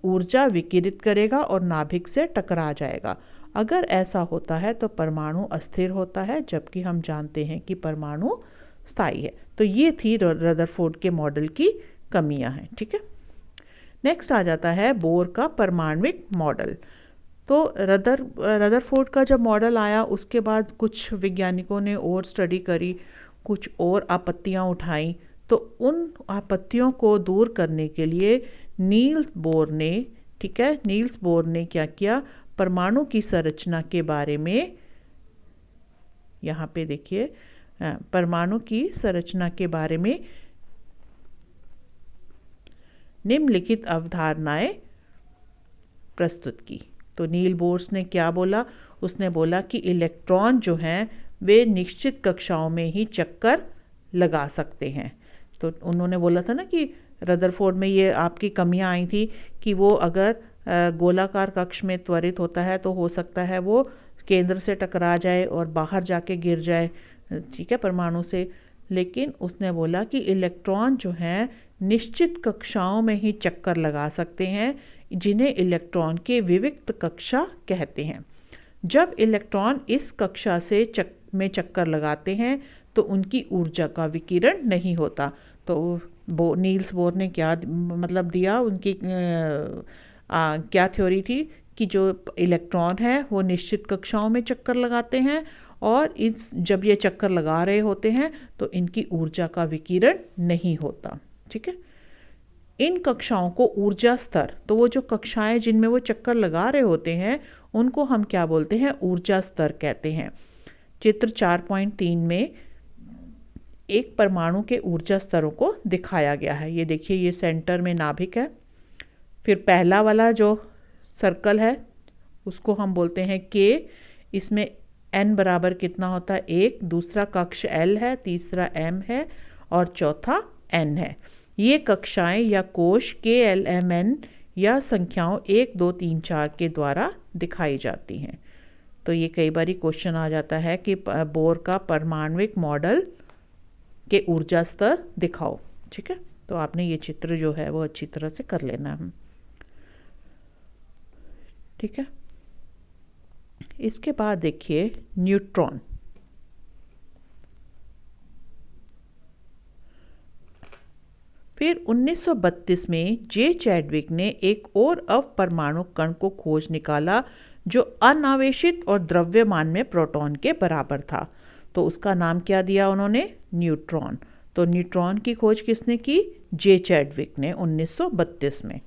ऊर्जा विकिरित करेगा और नाभिक से टकरा जाएगा। अगर ऐसा होता है तो परमाणु अस्थिर होता है, जबकि हम जानते हैं कि परमाणु स्थायी है। तो ये थी रदरफोर्ड के मॉडल की कमियां हैं। ठीक है, नेक्स्ट आ जाता है बोर का परमाणविक मॉडल। तो रदरफोर्ड का जब मॉडल आया उसके बाद कुछ वैज्ञानिकों ने और स्टडी करी, कुछ और आपत्तियां उठाई। तो उन आपत्तियों को दूर करने के लिए नील्स बोर ने, ठीक है, नील्स बोर ने क्या किया, परमाणु की संरचना के बारे में, यहाँ पे देखिए, परमाणु की संरचना के बारे में निम्नलिखित अवधारणाएं प्रस्तुत की। तो नील बोर्स ने क्या बोला? उसने बोला कि इलेक्ट्रॉन जो हैं वे निश्चित कक्षाओं में ही चक्कर लगा सकते हैं। तो उन्होंने बोला था ना कि रदरफोर्ड में ये आपकी कमियां आई थी कि वो अगर गोलाकार कक्ष में त्वरित होता है तो हो सकता है वो केंद्र से टकरा जाए और बाहर जाके गिर जाए, ठीक है, परमाणु से। लेकिन उसने बोला कि इलेक्ट्रॉन जो हैं निश्चित कक्षाओं में ही चक्कर लगा सकते हैं, जिन्हें इलेक्ट्रॉन की विविक्त कक्षा कहते हैं। जब इलेक्ट्रॉन इस कक्षा से में चक्कर लगाते हैं तो उनकी ऊर्जा का विकिरण नहीं होता। तो नील्स बोर ने क्या मतलब दिया, उनकी क्या थ्योरी थी कि जो इलेक्ट्रॉन है वो निश्चित कक्षाओं में चक्कर लगाते हैं और जब ये चक्कर लगा रहे होते हैं तो इनकी ऊर्जा का विकिरण नहीं होता, ठीक है। इन कक्षाओं को ऊर्जा स्तर, तो वो जो कक्षाएं जिनमें वो चक्कर लगा रहे होते हैं उनको हम क्या बोलते हैं? ऊर्जा स्तर कहते हैं। चित्र 4.3 में एक परमाणु के ऊर्जा स्तरों को दिखाया गया है। ये देखिए, ये सेंटर में नाभिक है, फिर पहला वाला जो सर्कल है उसको हम बोलते हैं K। इसमें N बराबर कितना होता है? 1। दूसरा कक्ष L है, तीसरा M है और चौथा N है। ये कक्षाएं या कोश KLMN या संख्याओं 1, 2, 3, 4 के द्वारा दिखाई जाती हैं। तो ये कई बार क्वेश्चन आ जाता है कि बोर का परमाणविक मॉडल के ऊर्जा स्तर दिखाओ, ठीक है। तो आपने ये चित्र जो है वो अच्छी तरह से कर लेना है, ठीक है। इसके बाद देखिए न्यूट्रॉन। फिर 1932 में जे चैडविक ने एक और अवपरमाणु कण को खोज निकाला जो अनावेशित और द्रव्यमान में प्रोटॉन के बराबर था। तो उसका नाम क्या दिया उन्होंने? न्यूट्रॉन। तो न्यूट्रॉन की खोज किसने की? जे चैडविक ने 1932 में।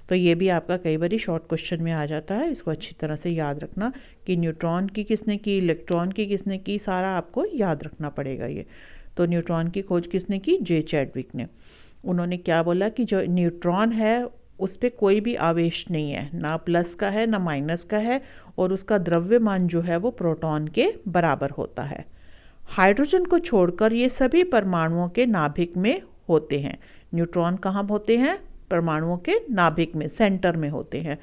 तो ये भी आपका कई बार शॉर्ट क्वेश्चन में आ जाता है, इसको अच्छी तरह से याद रखना कि न्यूट्रॉन की किसने की, इलेक्ट्रॉन की किसने की, सारा आपको याद रखना पड़ेगा ये। तो न्यूट्रॉन की खोज किसने की? जे चैडविक ने। उन्होंने क्या बोला कि जो न्यूट्रॉन है उस पर कोई भी आवेश नहीं है, ना प्लस का है ना माइनस का है, और उसका द्रव्यमान जो है वो प्रोटॉन के बराबर होता है। हाइड्रोजन को छोड़कर ये सभी परमाणुओं के नाभिक में होते हैं। न्यूट्रॉन कहाँ होते हैं? परमाणुओं के नाभिक में, सेंटर में होते हैं।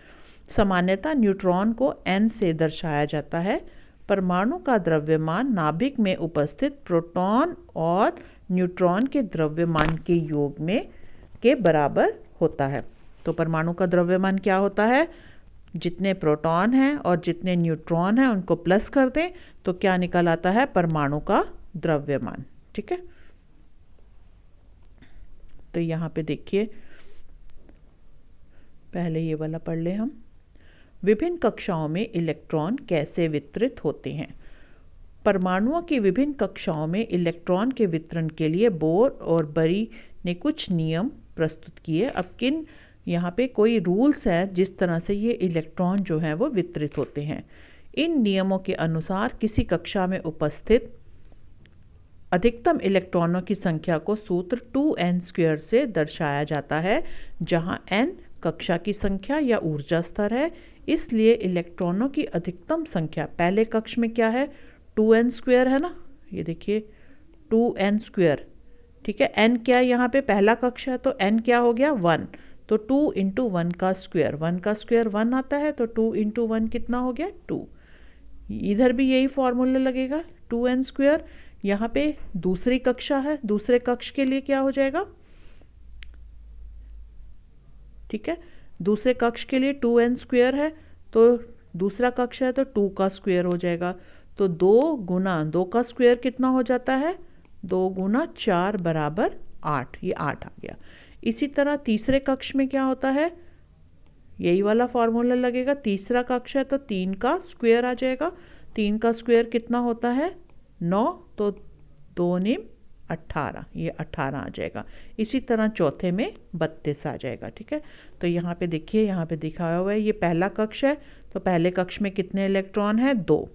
सामान्यतः न्यूट्रॉन को n से दर्शाया जाता है। परमाणु का द्रव्यमान नाभिक में उपस्थित प्रोटॉन और न्यूट्रॉन के द्रव्यमान के योग में के बराबर होता है। तो परमाणु का द्रव्यमान क्या होता है? जितने प्रोटॉन हैं और जितने न्यूट्रॉन हैं उनको प्लस कर दें तो क्या निकल आता है? परमाणु का द्रव्यमान, ठीक है। तो यहाँ पे देखिए, पहले ये वाला पढ़ ले हम। विभिन्न कक्षाओं में इलेक्ट्रॉन कैसे वितरित होते हैं? परमाणुओं की विभिन्न कक्षाओं में इलेक्ट्रॉन के वितरण के लिए बोर और बरी ने कुछ नियम प्रस्तुत किए। अब किन यहाँ पे कोई रूल्स हैं जिस तरह से ये इलेक्ट्रॉन जो हैं वो वितरित होते हैं। इन नियमों के अनुसार किसी कक्षा में उपस्थित अधिकतम इलेक्ट्रॉनों की संख्या को सूत्र 2n² से दर्शाया जाता है, जहां n कक्षा की संख्या या ऊर्जा स्तर है। इसलिए इलेक्ट्रॉनों की अधिकतम संख्या पहले कक्ष में क्या है? 2n² है ना, ये देखिए 2n², ठीक है। n क्या है यहाँ पे? पहला कक्ष है तो n क्या हो गया? 1। तो 2 × 1 का स्क्वायर, 1 का स्क्वायर 1 आता है, तो 2 × 1 कितना हो गया? 2। इधर भी यही फॉर्मूला लगेगा, 2n²। यहाँ पे दूसरी कक्षा है, दूसरे कक्ष के लिए क्या हो जाएगा? ठीक है, दूसरे कक्ष के लिए 2n² है, तो दूसरा कक्ष है तो 2 का स्क्वायर हो जाएगा। तो 2 × 2 का स्क्वायर कितना हो जाता है? 2 × 4 = 8, ये 8 आ गया। इसी तरह तीसरे कक्ष में क्या होता है? यही वाला फॉर्मूला लगेगा। तीसरा कक्ष है तो 3 का स्क्वायर आ जाएगा। 3 का स्क्वायर कितना होता है? 9, तो 2 × 18, ये 18 आ जाएगा। इसी तरह चौथे में 32 आ जाएगा, ठीक है। तो यहाँ पे देखिए, यहाँ पे दिखाया हुआ है ये पहला कक्ष है, तो पहले कक्ष में कितने इलेक्ट्रॉन है? 2।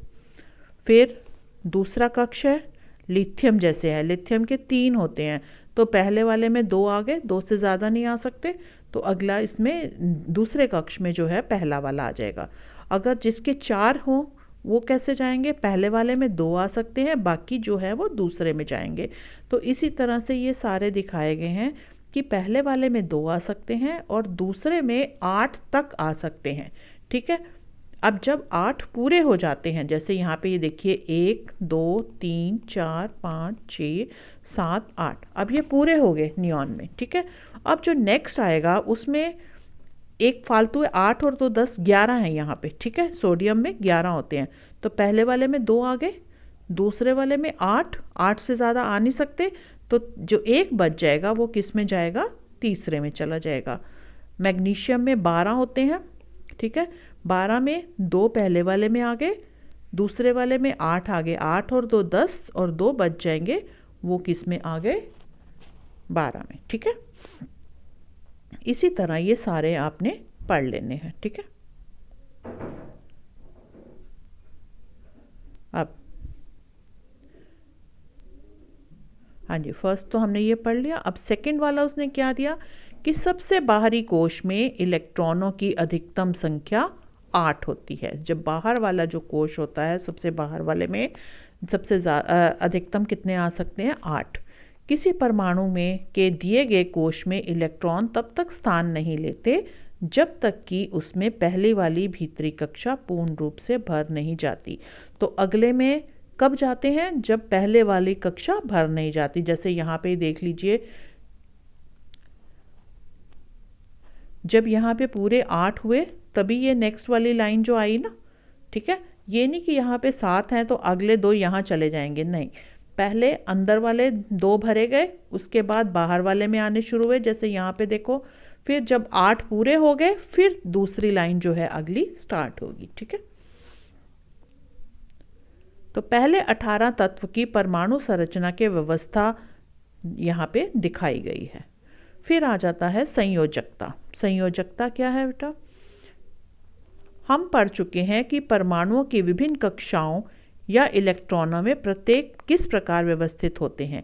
फिर दूसरा कक्ष है, लिथियम जैसे है, लिथियम के 3 होते हैं, तो पहले वाले में 2 आ गए, 2 से ज़्यादा नहीं आ सकते, तो अगला इसमें दूसरे कक्ष में जो है पहला वाला आ जाएगा। अगर जिसके 4 हों वो कैसे जाएंगे, पहले वाले में 2 आ सकते हैं, बाकी जो है वो दूसरे में जाएंगे। तो इसी तरह से ये सारे दिखाए गए हैं कि पहले वाले में 2 आ सकते हैं और दूसरे में 8 तक आ सकते हैं। ठीक है, अब जब 8 पूरे हो जाते हैं, जैसे यहाँ पे ये देखिए 1 2 3 4 5 6 7 8, अब ये पूरे हो गए नियॉन में। ठीक है, अब जो नेक्स्ट आएगा उसमें एक फालतू है, 8 और 2 10 11 है यहाँ पे। ठीक है, सोडियम में 11 होते हैं, तो पहले वाले में 2 आ गए, दूसरे वाले में 8 से ज़्यादा आ नहीं सकते, तो जो एक बच जाएगा वो किस में जाएगा, तीसरे में चला जाएगा। मैग्नीशियम में 12 होते हैं। ठीक है, 12 में 2 पहले वाले में आ गए, दूसरे वाले में 8 आ गए, 8 और 2 10 और 2 बच जाएंगे, वो किस में आ गए, 12 में। ठीक है, इसी तरह ये सारे आपने पढ़ लेने हैं। ठीक है, अब हाँ जी, फर्स्ट तो हमने ये पढ़ लिया। अब सेकंड वाला उसने क्या दिया कि सबसे बाहरी कोश में इलेक्ट्रॉनों की अधिकतम संख्या 8 होती है। जब बाहर वाला जो कोश होता है, सबसे बाहर वाले में सबसे अधिकतम कितने आ सकते हैं, 8। किसी परमाणु में के दिए गए कोश में इलेक्ट्रॉन तब तक स्थान नहीं लेते जब तक कि उसमें पहली वाली भीतरी कक्षा पूर्ण रूप से भर नहीं जाती। तो अगले में कब जाते हैं, जब पहले वाली कक्षा भर नहीं जाती। जैसे यहाँ पे देख लीजिए, जब यहाँ पे पूरे 8 हुए तभी ये नेक्स्ट वाली लाइन जो आई ना। ठीक है, ये नहीं कि यहाँ पे 7 हैं तो अगले 2 यहाँ चले जाएंगे, नहीं, पहले अंदर वाले 2 भरे गए, उसके बाद बाहर वाले में आने शुरू हुए, जैसे यहाँ पे देखो। फिर जब 8 पूरे हो गए फिर दूसरी लाइन जो है अगली स्टार्ट होगी। ठीक है, तो पहले 18 तत्व की परमाणु संरचना के व्यवस्था यहाँ पे दिखाई गई है। फिर आ जाता है संयोजकता। संयोजकता क्या है बेटा, हम पढ़ चुके हैं कि परमाणुओं की विभिन्न कक्षाओं या इलेक्ट्रॉनों में प्रत्येक किस प्रकार व्यवस्थित होते हैं।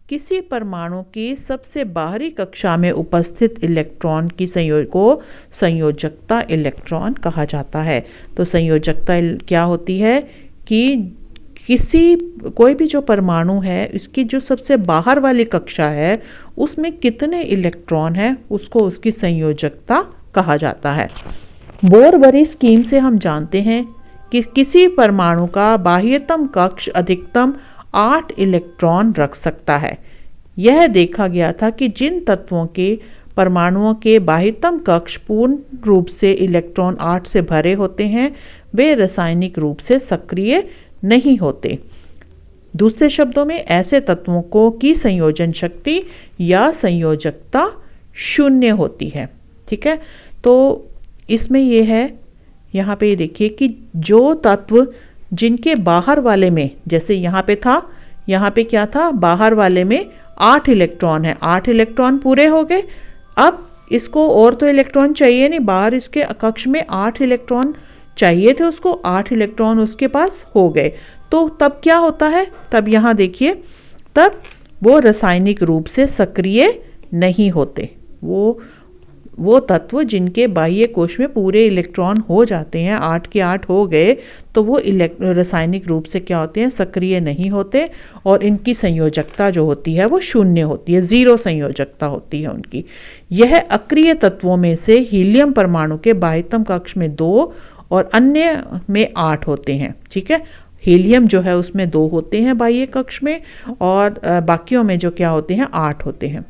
किसी परमाणु की सबसे बाहरी कक्षा में उपस्थित इलेक्ट्रॉन की संयोग को संयोजकता इलेक्ट्रॉन कहा जाता है। तो संयोजकता क्या होती है कि कोई भी जो परमाणु है, इसकी जो सबसे बाहर वाली कक्षा है उसमें कितने इलेक्ट्रॉन हैं, उसको उसकी संयोजकता कहा जाता है। बोर-बरी स्कीम से हम जानते हैं कि किसी परमाणु का बाह्यतम कक्ष अधिकतम 8 इलेक्ट्रॉन रख सकता है। यह देखा गया था कि जिन तत्वों के परमाणुओं के बाह्यतम कक्ष पूर्ण रूप से इलेक्ट्रॉन 8 से भरे होते हैं, वे रासायनिक रूप से सक्रिय नहीं होते। दूसरे शब्दों में ऐसे तत्वों को की संयोजन शक्ति या संयोजकता 0 होती है। ठीक है, तो इसमें ये है, यहाँ पे देखिए कि जो तत्व जिनके बाहर वाले में, जैसे यहाँ पे था, यहाँ पे क्या था, बाहर वाले में 8 इलेक्ट्रॉन है, 8 इलेक्ट्रॉन पूरे हो गए। अब इसको और तो इलेक्ट्रॉन चाहिए नहीं, बाहर इसके कक्ष में 8 इलेक्ट्रॉन चाहिए थे उसको, 8 इलेक्ट्रॉन उसके पास हो गए। तो तब क्या होता है, तब यहाँ देखिए, तब वो रासायनिक रूप से सक्रिय नहीं होते। वो तत्व जिनके बाह्य कोश में पूरे इलेक्ट्रॉन हो जाते हैं, 8 के 8 हो गए, तो वो रासायनिक रूप से क्या होते हैं, सक्रिय नहीं होते, और इनकी संयोजकता जो होती है वो 0 होती है, 0 संयोजकता होती है उनकी। यह अक्रिय तत्वों में से हीलियम परमाणु के बाह्यतम कक्ष में 2 और अन्य में 8 होते हैं। ठीक है, हीलियम जो है उसमें 2 होते हैं बाह्य कक्ष में, और बाकियों में जो क्या होते हैं, 8 होते हैं।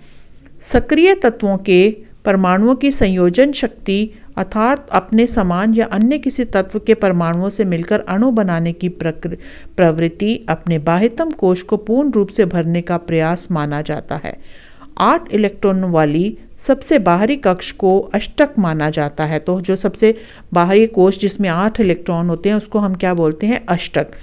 सक्रिय तत्वों के परमाणुओं की संयोजन शक्ति अर्थात अपने समान या अन्य किसी तत्व के परमाणुओं से मिलकर अणु बनाने की प्रवृत्ति अपने बाह्यतम कोश को पूर्ण रूप से भरने का प्रयास माना जाता है। 8 इलेक्ट्रॉन वाली सबसे बाहरी कक्ष को अष्टक माना जाता है। तो जो सबसे बाहरी कोश जिसमें 8 इलेक्ट्रॉन होते हैं उसको हम क्या बोलते हैं, अष्टक।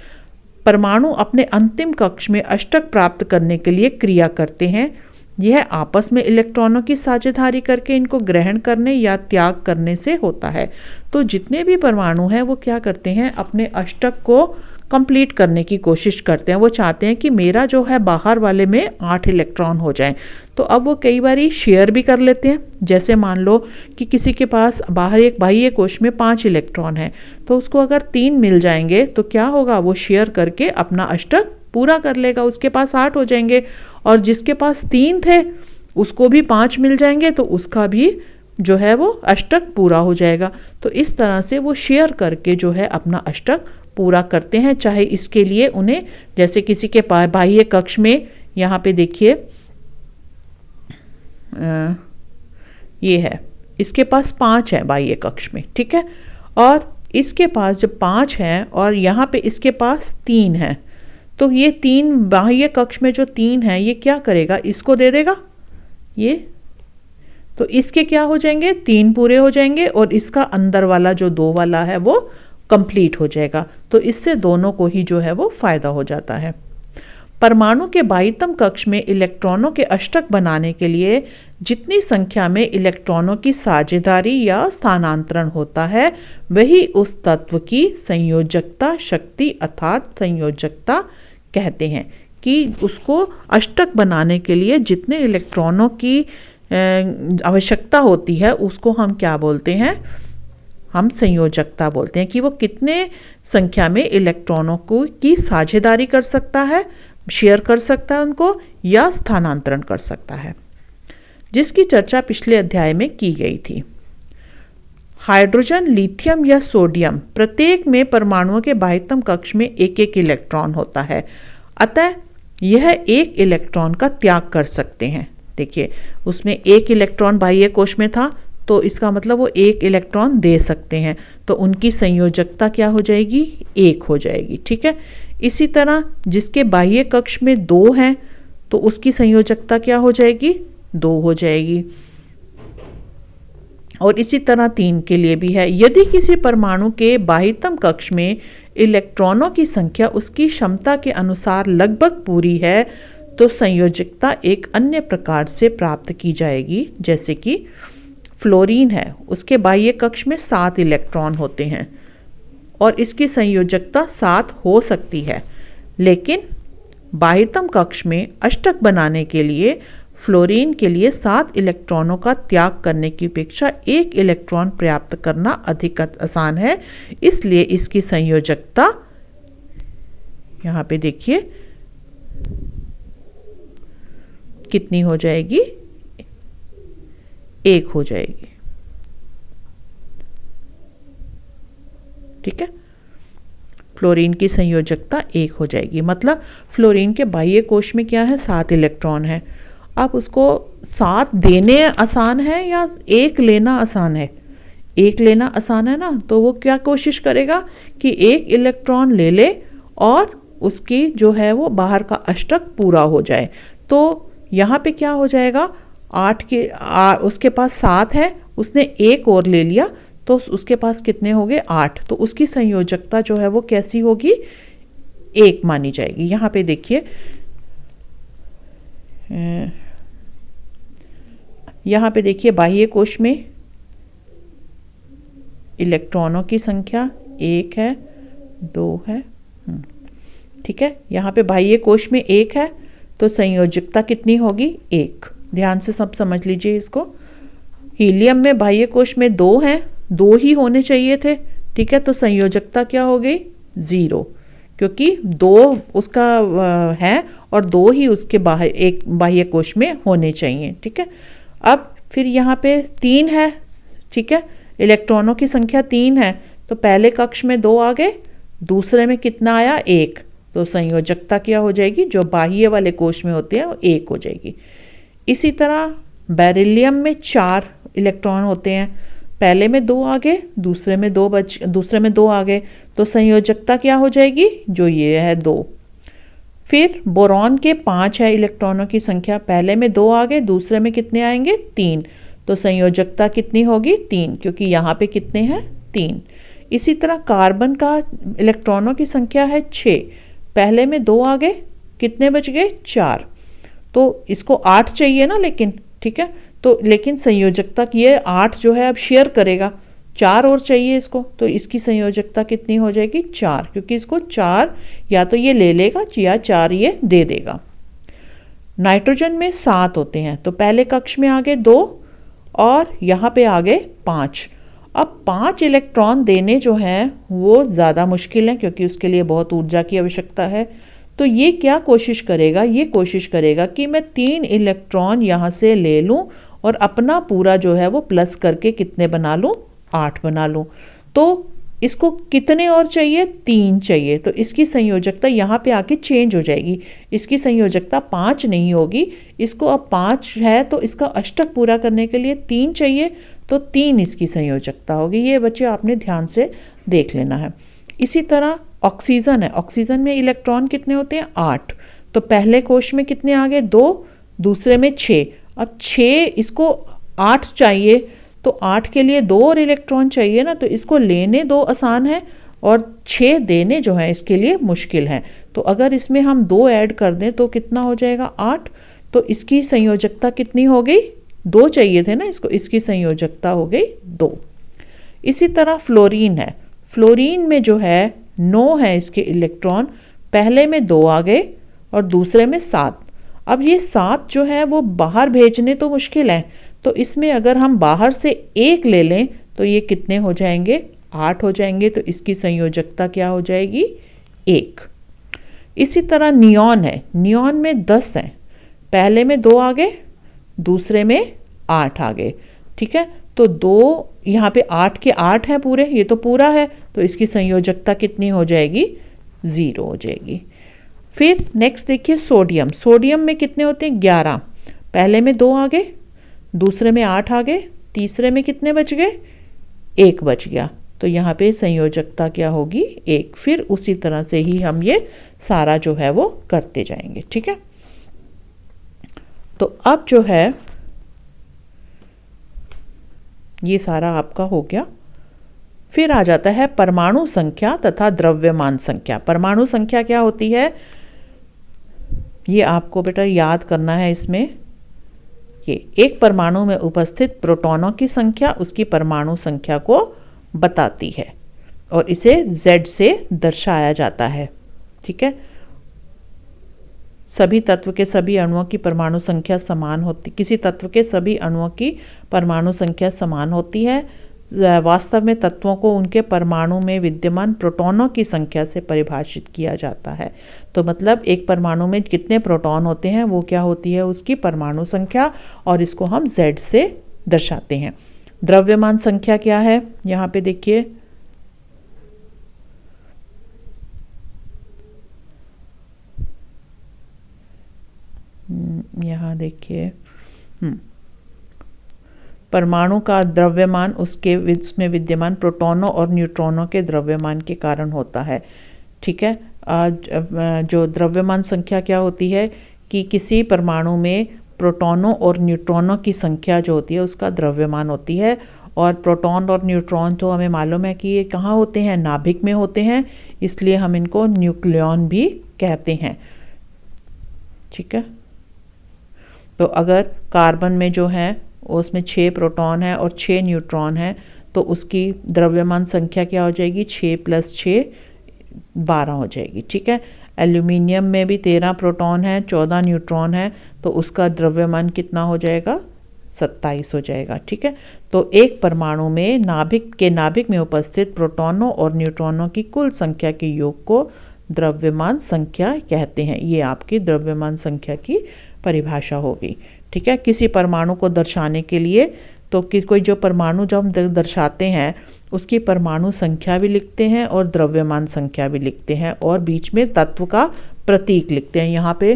परमाणु अपने अंतिम कक्ष में अष्टक प्राप्त करने के लिए क्रिया करते हैं। यह आपस में इलेक्ट्रॉनों की साझेदारी करके इनको ग्रहण करने या त्याग करने से होता है। तो जितने भी परमाणु हैं वो क्या करते हैं, अपने अष्टक को कंप्लीट करने की कोशिश करते हैं। वो चाहते हैं कि मेरा जो है बाहर वाले में 8 इलेक्ट्रॉन हो जाएं। तो अब वो कई बारी शेयर भी कर लेते हैं। जैसे मान लो कि किसी के पास बाहर एक बाह्य कोश में 5 इलेक्ट्रॉन है, तो उसको अगर 3 मिल जाएंगे तो क्या होगा, वो शेयर करके अपना अष्टक पूरा कर लेगा, उसके पास 8 हो जाएंगे। और जिसके पास 3 थे उसको भी 5 मिल जाएंगे तो उसका भी जो है वो अष्टक पूरा हो जाएगा। तो इस तरह से वो शेयर करके जो है अपना अष्टक पूरा करते हैं। चाहे इसके लिए उन्हें, जैसे किसी के बाह्य कक्ष में, यहाँ पे देखिए ये है, इसके पास 5 है बाह्य कक्ष में, ठीक है, और इसके पास जब 5 है और यहाँ पे इसके पास 3 है, तो ये 3 बाह्य कक्ष में जो 3 है ये क्या करेगा, इसको दे देगा ये, तो इसके क्या हो जाएंगे, 3 पूरे हो जाएंगे और इसका अंदर वाला जो 2 वाला है वो कंप्लीट हो जाएगा। तो इससे दोनों को ही जो है वो फायदा हो जाता है। परमाणु के बाह्यतम कक्ष में इलेक्ट्रॉनों के अष्टक बनाने के लिए जितनी संख्या में इलेक्ट्रॉनों की साझेदारी या स्थानांतरण होता है वही उस तत्व की संयोजकता शक्ति अर्थात संयोजकता कहते हैं। कि उसको अष्टक बनाने के लिए जितने इलेक्ट्रॉनों की आवश्यकता होती है उसको हम क्या बोलते हैं, हम संयोजकता बोलते हैं। कि वो कितने संख्या में इलेक्ट्रॉनों को की साझेदारी कर सकता है, शेयर कर सकता है उनको, या स्थानांतरण कर सकता है, जिसकी चर्चा पिछले अध्याय में की गई थी। हाइड्रोजन, लिथियम या सोडियम प्रत्येक में परमाणुओं के बाह्यतम कक्ष में एक एक इलेक्ट्रॉन होता है, अतः यह एक इलेक्ट्रॉन का त्याग कर सकते हैं। देखिए उसमें एक इलेक्ट्रॉन बाह्य कोश में था तो इसका मतलब वो एक इलेक्ट्रॉन दे सकते हैं, तो उनकी संयोजकता क्या हो जाएगी, 1 हो जाएगी, ठीक है। इसी तरह जिसके बाह्य कक्ष में 2 हैं तो उसकी संयोजकता क्या हो जाएगी, 2 हो जाएगी। और इसी तरह 3 के लिए भी है। यदि किसी परमाणु के बाह्यतम कक्ष में इलेक्ट्रॉनों की संख्या उसकी क्षमता के अनुसार लगभग पूरी है तो संयोजकता एक अन्य प्रकार से प्राप्त की जाएगी। जैसे कि फ्लोरीन है, उसके बाह्य कक्ष में 7 इलेक्ट्रॉन होते हैं और इसकी संयोजकता 7 हो सकती है, लेकिन बाह्यतम कक्ष में अष्टक बनाने के लिए फ्लोरीन के लिए 7 इलेक्ट्रॉनों का त्याग करने की अपेक्षा 1 इलेक्ट्रॉन प्राप्त करना अधिक आसान है, इसलिए इसकी संयोजकता यहाँ पे देखिए कितनी हो जाएगी, 1 हो जाएगी, ठीक है। फ्लोरीन की संयोजकता 1 हो जाएगी, मतलब फ्लोरीन के बाह्य कोश में क्या है, 7 इलेक्ट्रॉन है। अब उसको 7 देने आसान है या 1 लेना आसान है, 1 लेना आसान है ना, तो वो क्या कोशिश करेगा कि 1 इलेक्ट्रॉन ले ले और उसकी जो है वो बाहर का अष्टक पूरा हो जाए। तो यहाँ पे क्या हो जाएगा, 8 के उसके पास 7 है, उसने 1 और ले लिया तो उसके पास कितने हो गए, 8, तो उसकी संयोजकता जो है वो कैसी होगी, 1 मानी जाएगी। यहाँ पे देखिए यहाँ पे देखिए बाह्य कोश में इलेक्ट्रॉनों की संख्या 1 है, 2 है, ठीक है। यहाँ पे बाह्य कोश में 1 है तो संयोजकता कितनी होगी, 1। ध्यान से सब समझ लीजिए इसको। हीलियम में बाह्य कोश में 2 हैं, 2 ही होने चाहिए थे, ठीक है, तो संयोजकता क्या हो गई, 0, क्योंकि 2 उसका है और 2 ही उसके एक बाह्य कोश में होने चाहिए, ठीक है। अब फिर यहाँ पे 3 है, ठीक है, इलेक्ट्रॉनों की संख्या 3 है, तो पहले कक्ष में 2 आ गए, दूसरे में कितना आया, 1, तो संयोजकता क्या हो जाएगी, जो बाह्य वाले कोश में होते हैं वो 1 हो जाएगी। इसी तरह बेरिलियम में 4 इलेक्ट्रॉन होते हैं, पहले में 2 आ गए, दूसरे में 2 आ गए, तो संयोजकता क्या हो जाएगी, जो ये है 2। फिर बोरॉन के 5 है इलेक्ट्रॉनों की संख्या, पहले में 2 आ गए, दूसरे में कितने आएंगे, 3, तो संयोजकता कितनी होगी, 3, क्योंकि यहाँ पे कितने हैं, 3। इसी तरह कार्बन का इलेक्ट्रॉनों की संख्या है 6, पहले में 2 आ गए, कितने बच गए, 4, तो इसको 8 चाहिए ना, लेकिन ठीक है, तो लेकिन संयोजकता ये 8 जो है अब शेयर करेगा, 4 और चाहिए इसको, तो इसकी संयोजकता कितनी हो जाएगी, 4, क्योंकि इसको 4 या तो ये ले लेगा या 4 ये दे देगा। नाइट्रोजन में 7 होते हैं, तो पहले कक्ष में आ गए 2 और यहाँ पे आ गए 5। अब 5 इलेक्ट्रॉन देने जो हैं वो ज़्यादा मुश्किल है, क्योंकि उसके लिए बहुत ऊर्जा की आवश्यकता है। तो ये क्या कोशिश करेगा, ये कोशिश करेगा कि मैं 3 इलेक्ट्रॉन यहाँ से ले लूँ और अपना पूरा जो है वो प्लस करके कितने बना लूँ, 8 बना लूँ। तो इसको कितने और चाहिए, 3 चाहिए। तो इसकी संयोजकता यहाँ पे आके चेंज हो जाएगी, इसकी संयोजकता 5 नहीं होगी, इसको अब 5 है तो इसका अष्टक पूरा करने के लिए 3 चाहिए, तो 3 इसकी संयोजकता होगी। ये बच्चे आपने ध्यान से देख लेना है। इसी तरह ऑक्सीजन है, ऑक्सीजन में इलेक्ट्रॉन कितने होते हैं, 8। तो पहले कोश में कितने आ गए, 2, दूसरे में 6। अब 6, इसको 8 चाहिए, तो 8 के लिए 2 और इलेक्ट्रॉन चाहिए ना, तो इसको लेने 2 आसान है और 6 देने जो है इसके लिए मुश्किल है। तो अगर इसमें हम 2 ऐड कर दें तो कितना हो जाएगा, 8। तो इसकी संयोजकता कितनी हो गई, 2 चाहिए थे ना इसको, इसकी संयोजकता हो गई 2। इसी तरह फ्लोरीन है, फ्लोरीन में जो है 9 है इसके इलेक्ट्रॉन, पहले में 2 आ गए और दूसरे में 7। अब ये 7 जो है वो बाहर भेजने तो मुश्किल है, तो इसमें अगर हम बाहर से 1 ले लें तो ये कितने हो जाएंगे, 8 हो जाएंगे। तो इसकी संयोजकता क्या हो जाएगी, 1। इसी तरह नियॉन है, नियॉन में 10 हैं, पहले में 2 आ गए, दूसरे में 8 आ गए, ठीक है। तो 2 यहाँ पे 8 के 8 हैं पूरे, ये तो पूरा है, तो इसकी संयोजकता कितनी हो जाएगी, 0 हो जाएगी। फिर नेक्स्ट देखिए सोडियम, सोडियम में कितने होते हैं, 11। पहले में 2 आ गए, दूसरे में 8 आ गए, तीसरे में कितने बच गए, 1 बच गया। तो यहाँ पे संयोजकता क्या होगी, 1। फिर उसी तरह से ही हम ये सारा जो है वो करते जाएंगे, ठीक है। तो अब जो है ये सारा आपका हो गया। फिर आ जाता है परमाणु संख्या तथा द्रव्यमान संख्या। परमाणु संख्या क्या होती है, ये आपको बेटा याद करना है। इसमें ये एक परमाणु में उपस्थित प्रोटॉनों की संख्या उसकी परमाणु संख्या को बताती है और इसे Z से दर्शाया जाता है, ठीक है। सभी तत्व के सभी अणुओं की परमाणु संख्या समान होती, किसी तत्व के सभी अणुओं की परमाणु संख्या समान होती है। वास्तव में तत्वों को उनके परमाणु में विद्यमान प्रोटॉनों की संख्या से परिभाषित किया जाता है। तो मतलब एक परमाणु में कितने प्रोटॉन होते हैं वो क्या होती है, उसकी परमाणु संख्या, और इसको हम Z से दर्शाते हैं। द्रव्यमान संख्या क्या है, यहाँ पे देखिए यहाँ देखिए परमाणु का द्रव्यमान उसमें विद्यमान प्रोटॉनों और न्यूट्रॉनों के द्रव्यमान के कारण होता है, ठीक है। जो द्रव्यमान संख्या क्या होती है कि किसी परमाणु में प्रोटॉनों और न्यूट्रॉनों की संख्या जो होती है उसका द्रव्यमान होती है। और प्रोटॉन और न्यूट्रॉन तो हमें मालूम है कि ये कहाँ होते हैं, नाभिक में होते हैं, इसलिए हम इनको न्यूक्लियॉन भी कहते हैं, ठीक है। तो अगर कार्बन में जो है उसमें 6 प्रोटॉन है और 6 न्यूट्रॉन है, तो उसकी द्रव्यमान संख्या क्या हो जाएगी, 6 + 6 12 हो जाएगी, ठीक है। एल्यूमिनियम में भी 13 प्रोटॉन है, 14 न्यूट्रॉन है, तो उसका द्रव्यमान कितना हो जाएगा, 27 हो जाएगा, ठीक है। तो एक परमाणु में नाभिक में उपस्थित प्रोटॉनों और न्यूट्रॉनों की कुल संख्या के योग को द्रव्यमान संख्या कहते हैं। ये आपकी द्रव्यमान संख्या की परिभाषा होगी, ठीक है। किसी परमाणु को दर्शाने के लिए तो कोई जो परमाणु जब हम दर्शाते हैं उसकी परमाणु संख्या भी लिखते हैं और द्रव्यमान संख्या भी लिखते हैं और बीच में तत्व का प्रतीक लिखते हैं। यहाँ पे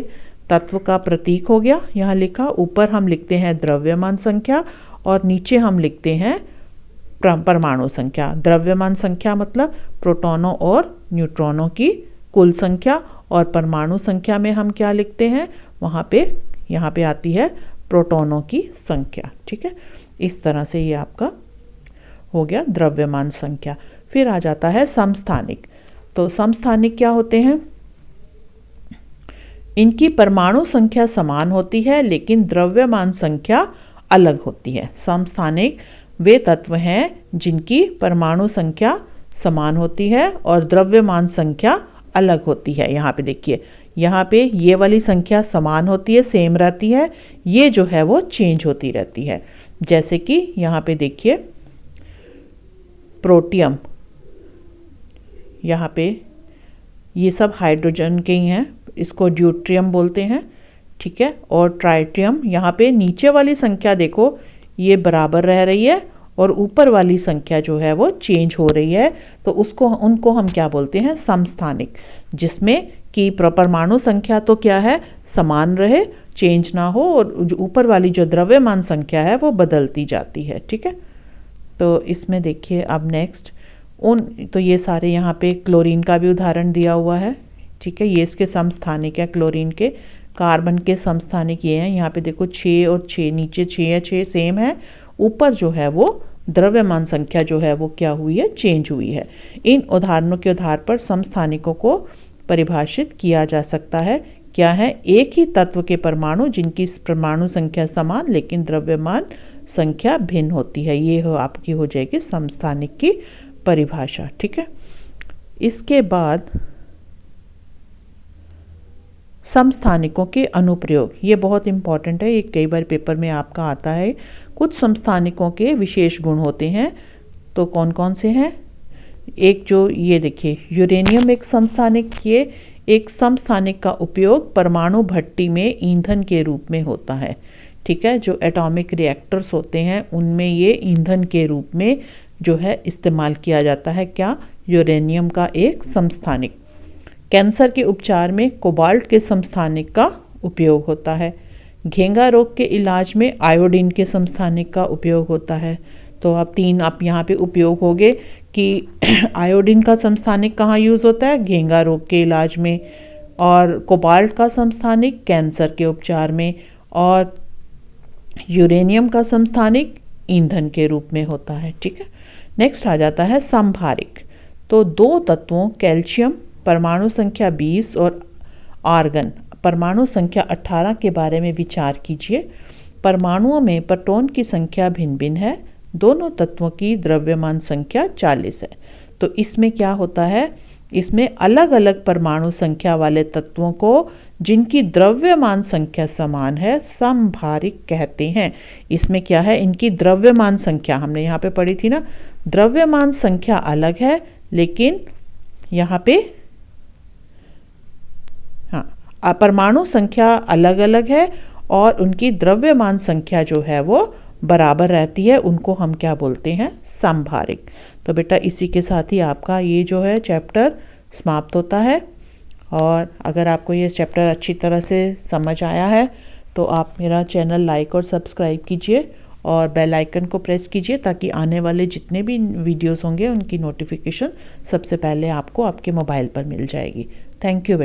तत्व का प्रतीक हो गया यहाँ लिखा, ऊपर हम लिखते हैं द्रव्यमान संख्या और नीचे हम लिखते हैं परमाणु संख्या। द्रव्यमान संख्या मतलब प्रोटॉनों और न्यूट्रॉनों की कुल संख्या, और परमाणु संख्या में हम क्या लिखते हैं, यहाँ पे आती है प्रोटॉनों की संख्या, ठीक है। इस तरह से ये आपका हो गया द्रव्यमान संख्या। फिर आ जाता है समस्थानिक। तो समस्थानिक क्या होते हैं, इनकी परमाणु संख्या समान होती है लेकिन द्रव्यमान संख्या अलग होती है। समस्थानिक वे तत्व हैं जिनकी परमाणु संख्या समान होती है और द्रव्यमान संख्या अलग होती है। यहाँ पे देखिए यहाँ पे ये वाली संख्या समान होती है, सेम रहती है, ये जो है वो चेंज होती रहती है। जैसे कि यहाँ पे देखिए प्रोटियम, यहाँ पे ये सब हाइड्रोजन के ही हैं, इसको ड्यूट्रियम बोलते हैं, ठीक है। और ट्राइटियम, यहाँ पे नीचे वाली संख्या देखो ये बराबर रह रही है और ऊपर वाली संख्या जो है वो चेंज हो रही है, तो उनको हम क्या बोलते हैं, समस्थानिक, जिसमें कि परमाणु संख्या तो क्या है, समान रहे, चेंज ना हो, और ऊपर वाली जो द्रव्यमान संख्या है वो बदलती जाती है, ठीक है। तो इसमें देखिए अब नेक्स्ट तो ये सारे यहाँ पे क्लोरीन का भी उदाहरण दिया हुआ है, ठीक है। ये इसके समस्थानिक है क्लोरीन के। कार्बन के समस्थानिक ये हैं, यहाँ पे देखो 6 और 6, नीचे 6 है, 6 सेम है, ऊपर जो है वो द्रव्यमान संख्या जो है वो क्या हुई है, चेंज हुई है। इन उदाहरणों के आधार पर समस्थानिकों को परिभाषित किया जा सकता है। क्या है, एक ही तत्व के परमाणु जिनकी परमाणु संख्या समान लेकिन द्रव्यमान संख्या भिन्न होती है, ये आपकी हो जाएगी समस्थानिक की परिभाषा, ठीक है। इसके बाद समस्थानिकों के अनुप्रयोग, ये बहुत इंपॉर्टेंट है, ये कई बार पेपर में आपका आता है। कुछ समस्थानिकों के विशेष गुण होते हैं, तो कौन कौन से हैं। एक जो ये देखिए यूरेनियम एक समस्थानिक, ये एक समस्थानिक का उपयोग परमाणु भट्टी में ईंधन के रूप में होता है, ठीक है। जो एटॉमिक रिएक्टर्स होते हैं उनमें ये ईंधन के रूप में जो है इस्तेमाल किया जाता है, क्या, यूरेनियम का एक समस्थानिक। कैंसर के उपचार में कोबाल्ट के समस्थानिक का उपयोग होता है। घेंगा रोग के इलाज में आयोडीन के समस्थानिक का उपयोग होता है। तो अब 3 आप यहाँ पे उपयोग होंगे कि आयोडीन का समस्थानिक कहाँ यूज़ होता है, घेंगा रोग के इलाज में, और कोबाल्ट का समस्थानिक कैंसर के उपचार में, और यूरेनियम का समस्थानिक ईंधन के रूप में होता है, ठीक है। नेक्स्ट आ जाता है समभारिक। तो 2 तत्वों कैल्शियम परमाणु संख्या 20 और आर्गन परमाणु संख्या 18 के बारे में विचार कीजिए। परमाणुओं में प्रोटॉन की संख्या भिन्न भिन्न है, दोनों तत्वों की द्रव्यमान संख्या 40 है। तो इसमें क्या होता है, इसमें अलग अलग परमाणु संख्या वाले तत्वों को जिनकी द्रव्यमान संख्या समान है समभारिक कहते हैं। इसमें क्या है, इनकी द्रव्यमान संख्या हमने यहाँ पे पढ़ी थी ना, द्रव्यमान संख्या अलग है लेकिन यहाँ पे हाँ परमाणु संख्या अलग अलग है और उनकी द्रव्यमान संख्या जो है वो बराबर रहती है, उनको हम क्या बोलते हैं, समभारिक। तो बेटा इसी के साथ ही आपका ये जो है चैप्टर समाप्त होता है। और अगर आपको ये चैप्टर अच्छी तरह से समझ आया है तो आप मेरा चैनल लाइक और सब्सक्राइब कीजिए और बेल आइकन को प्रेस कीजिए ताकि आने वाले जितने भी वीडियोस होंगे उनकी नोटिफिकेशन सबसे पहले आपको आपके मोबाइल पर मिल जाएगी। थैंक यू बेटा।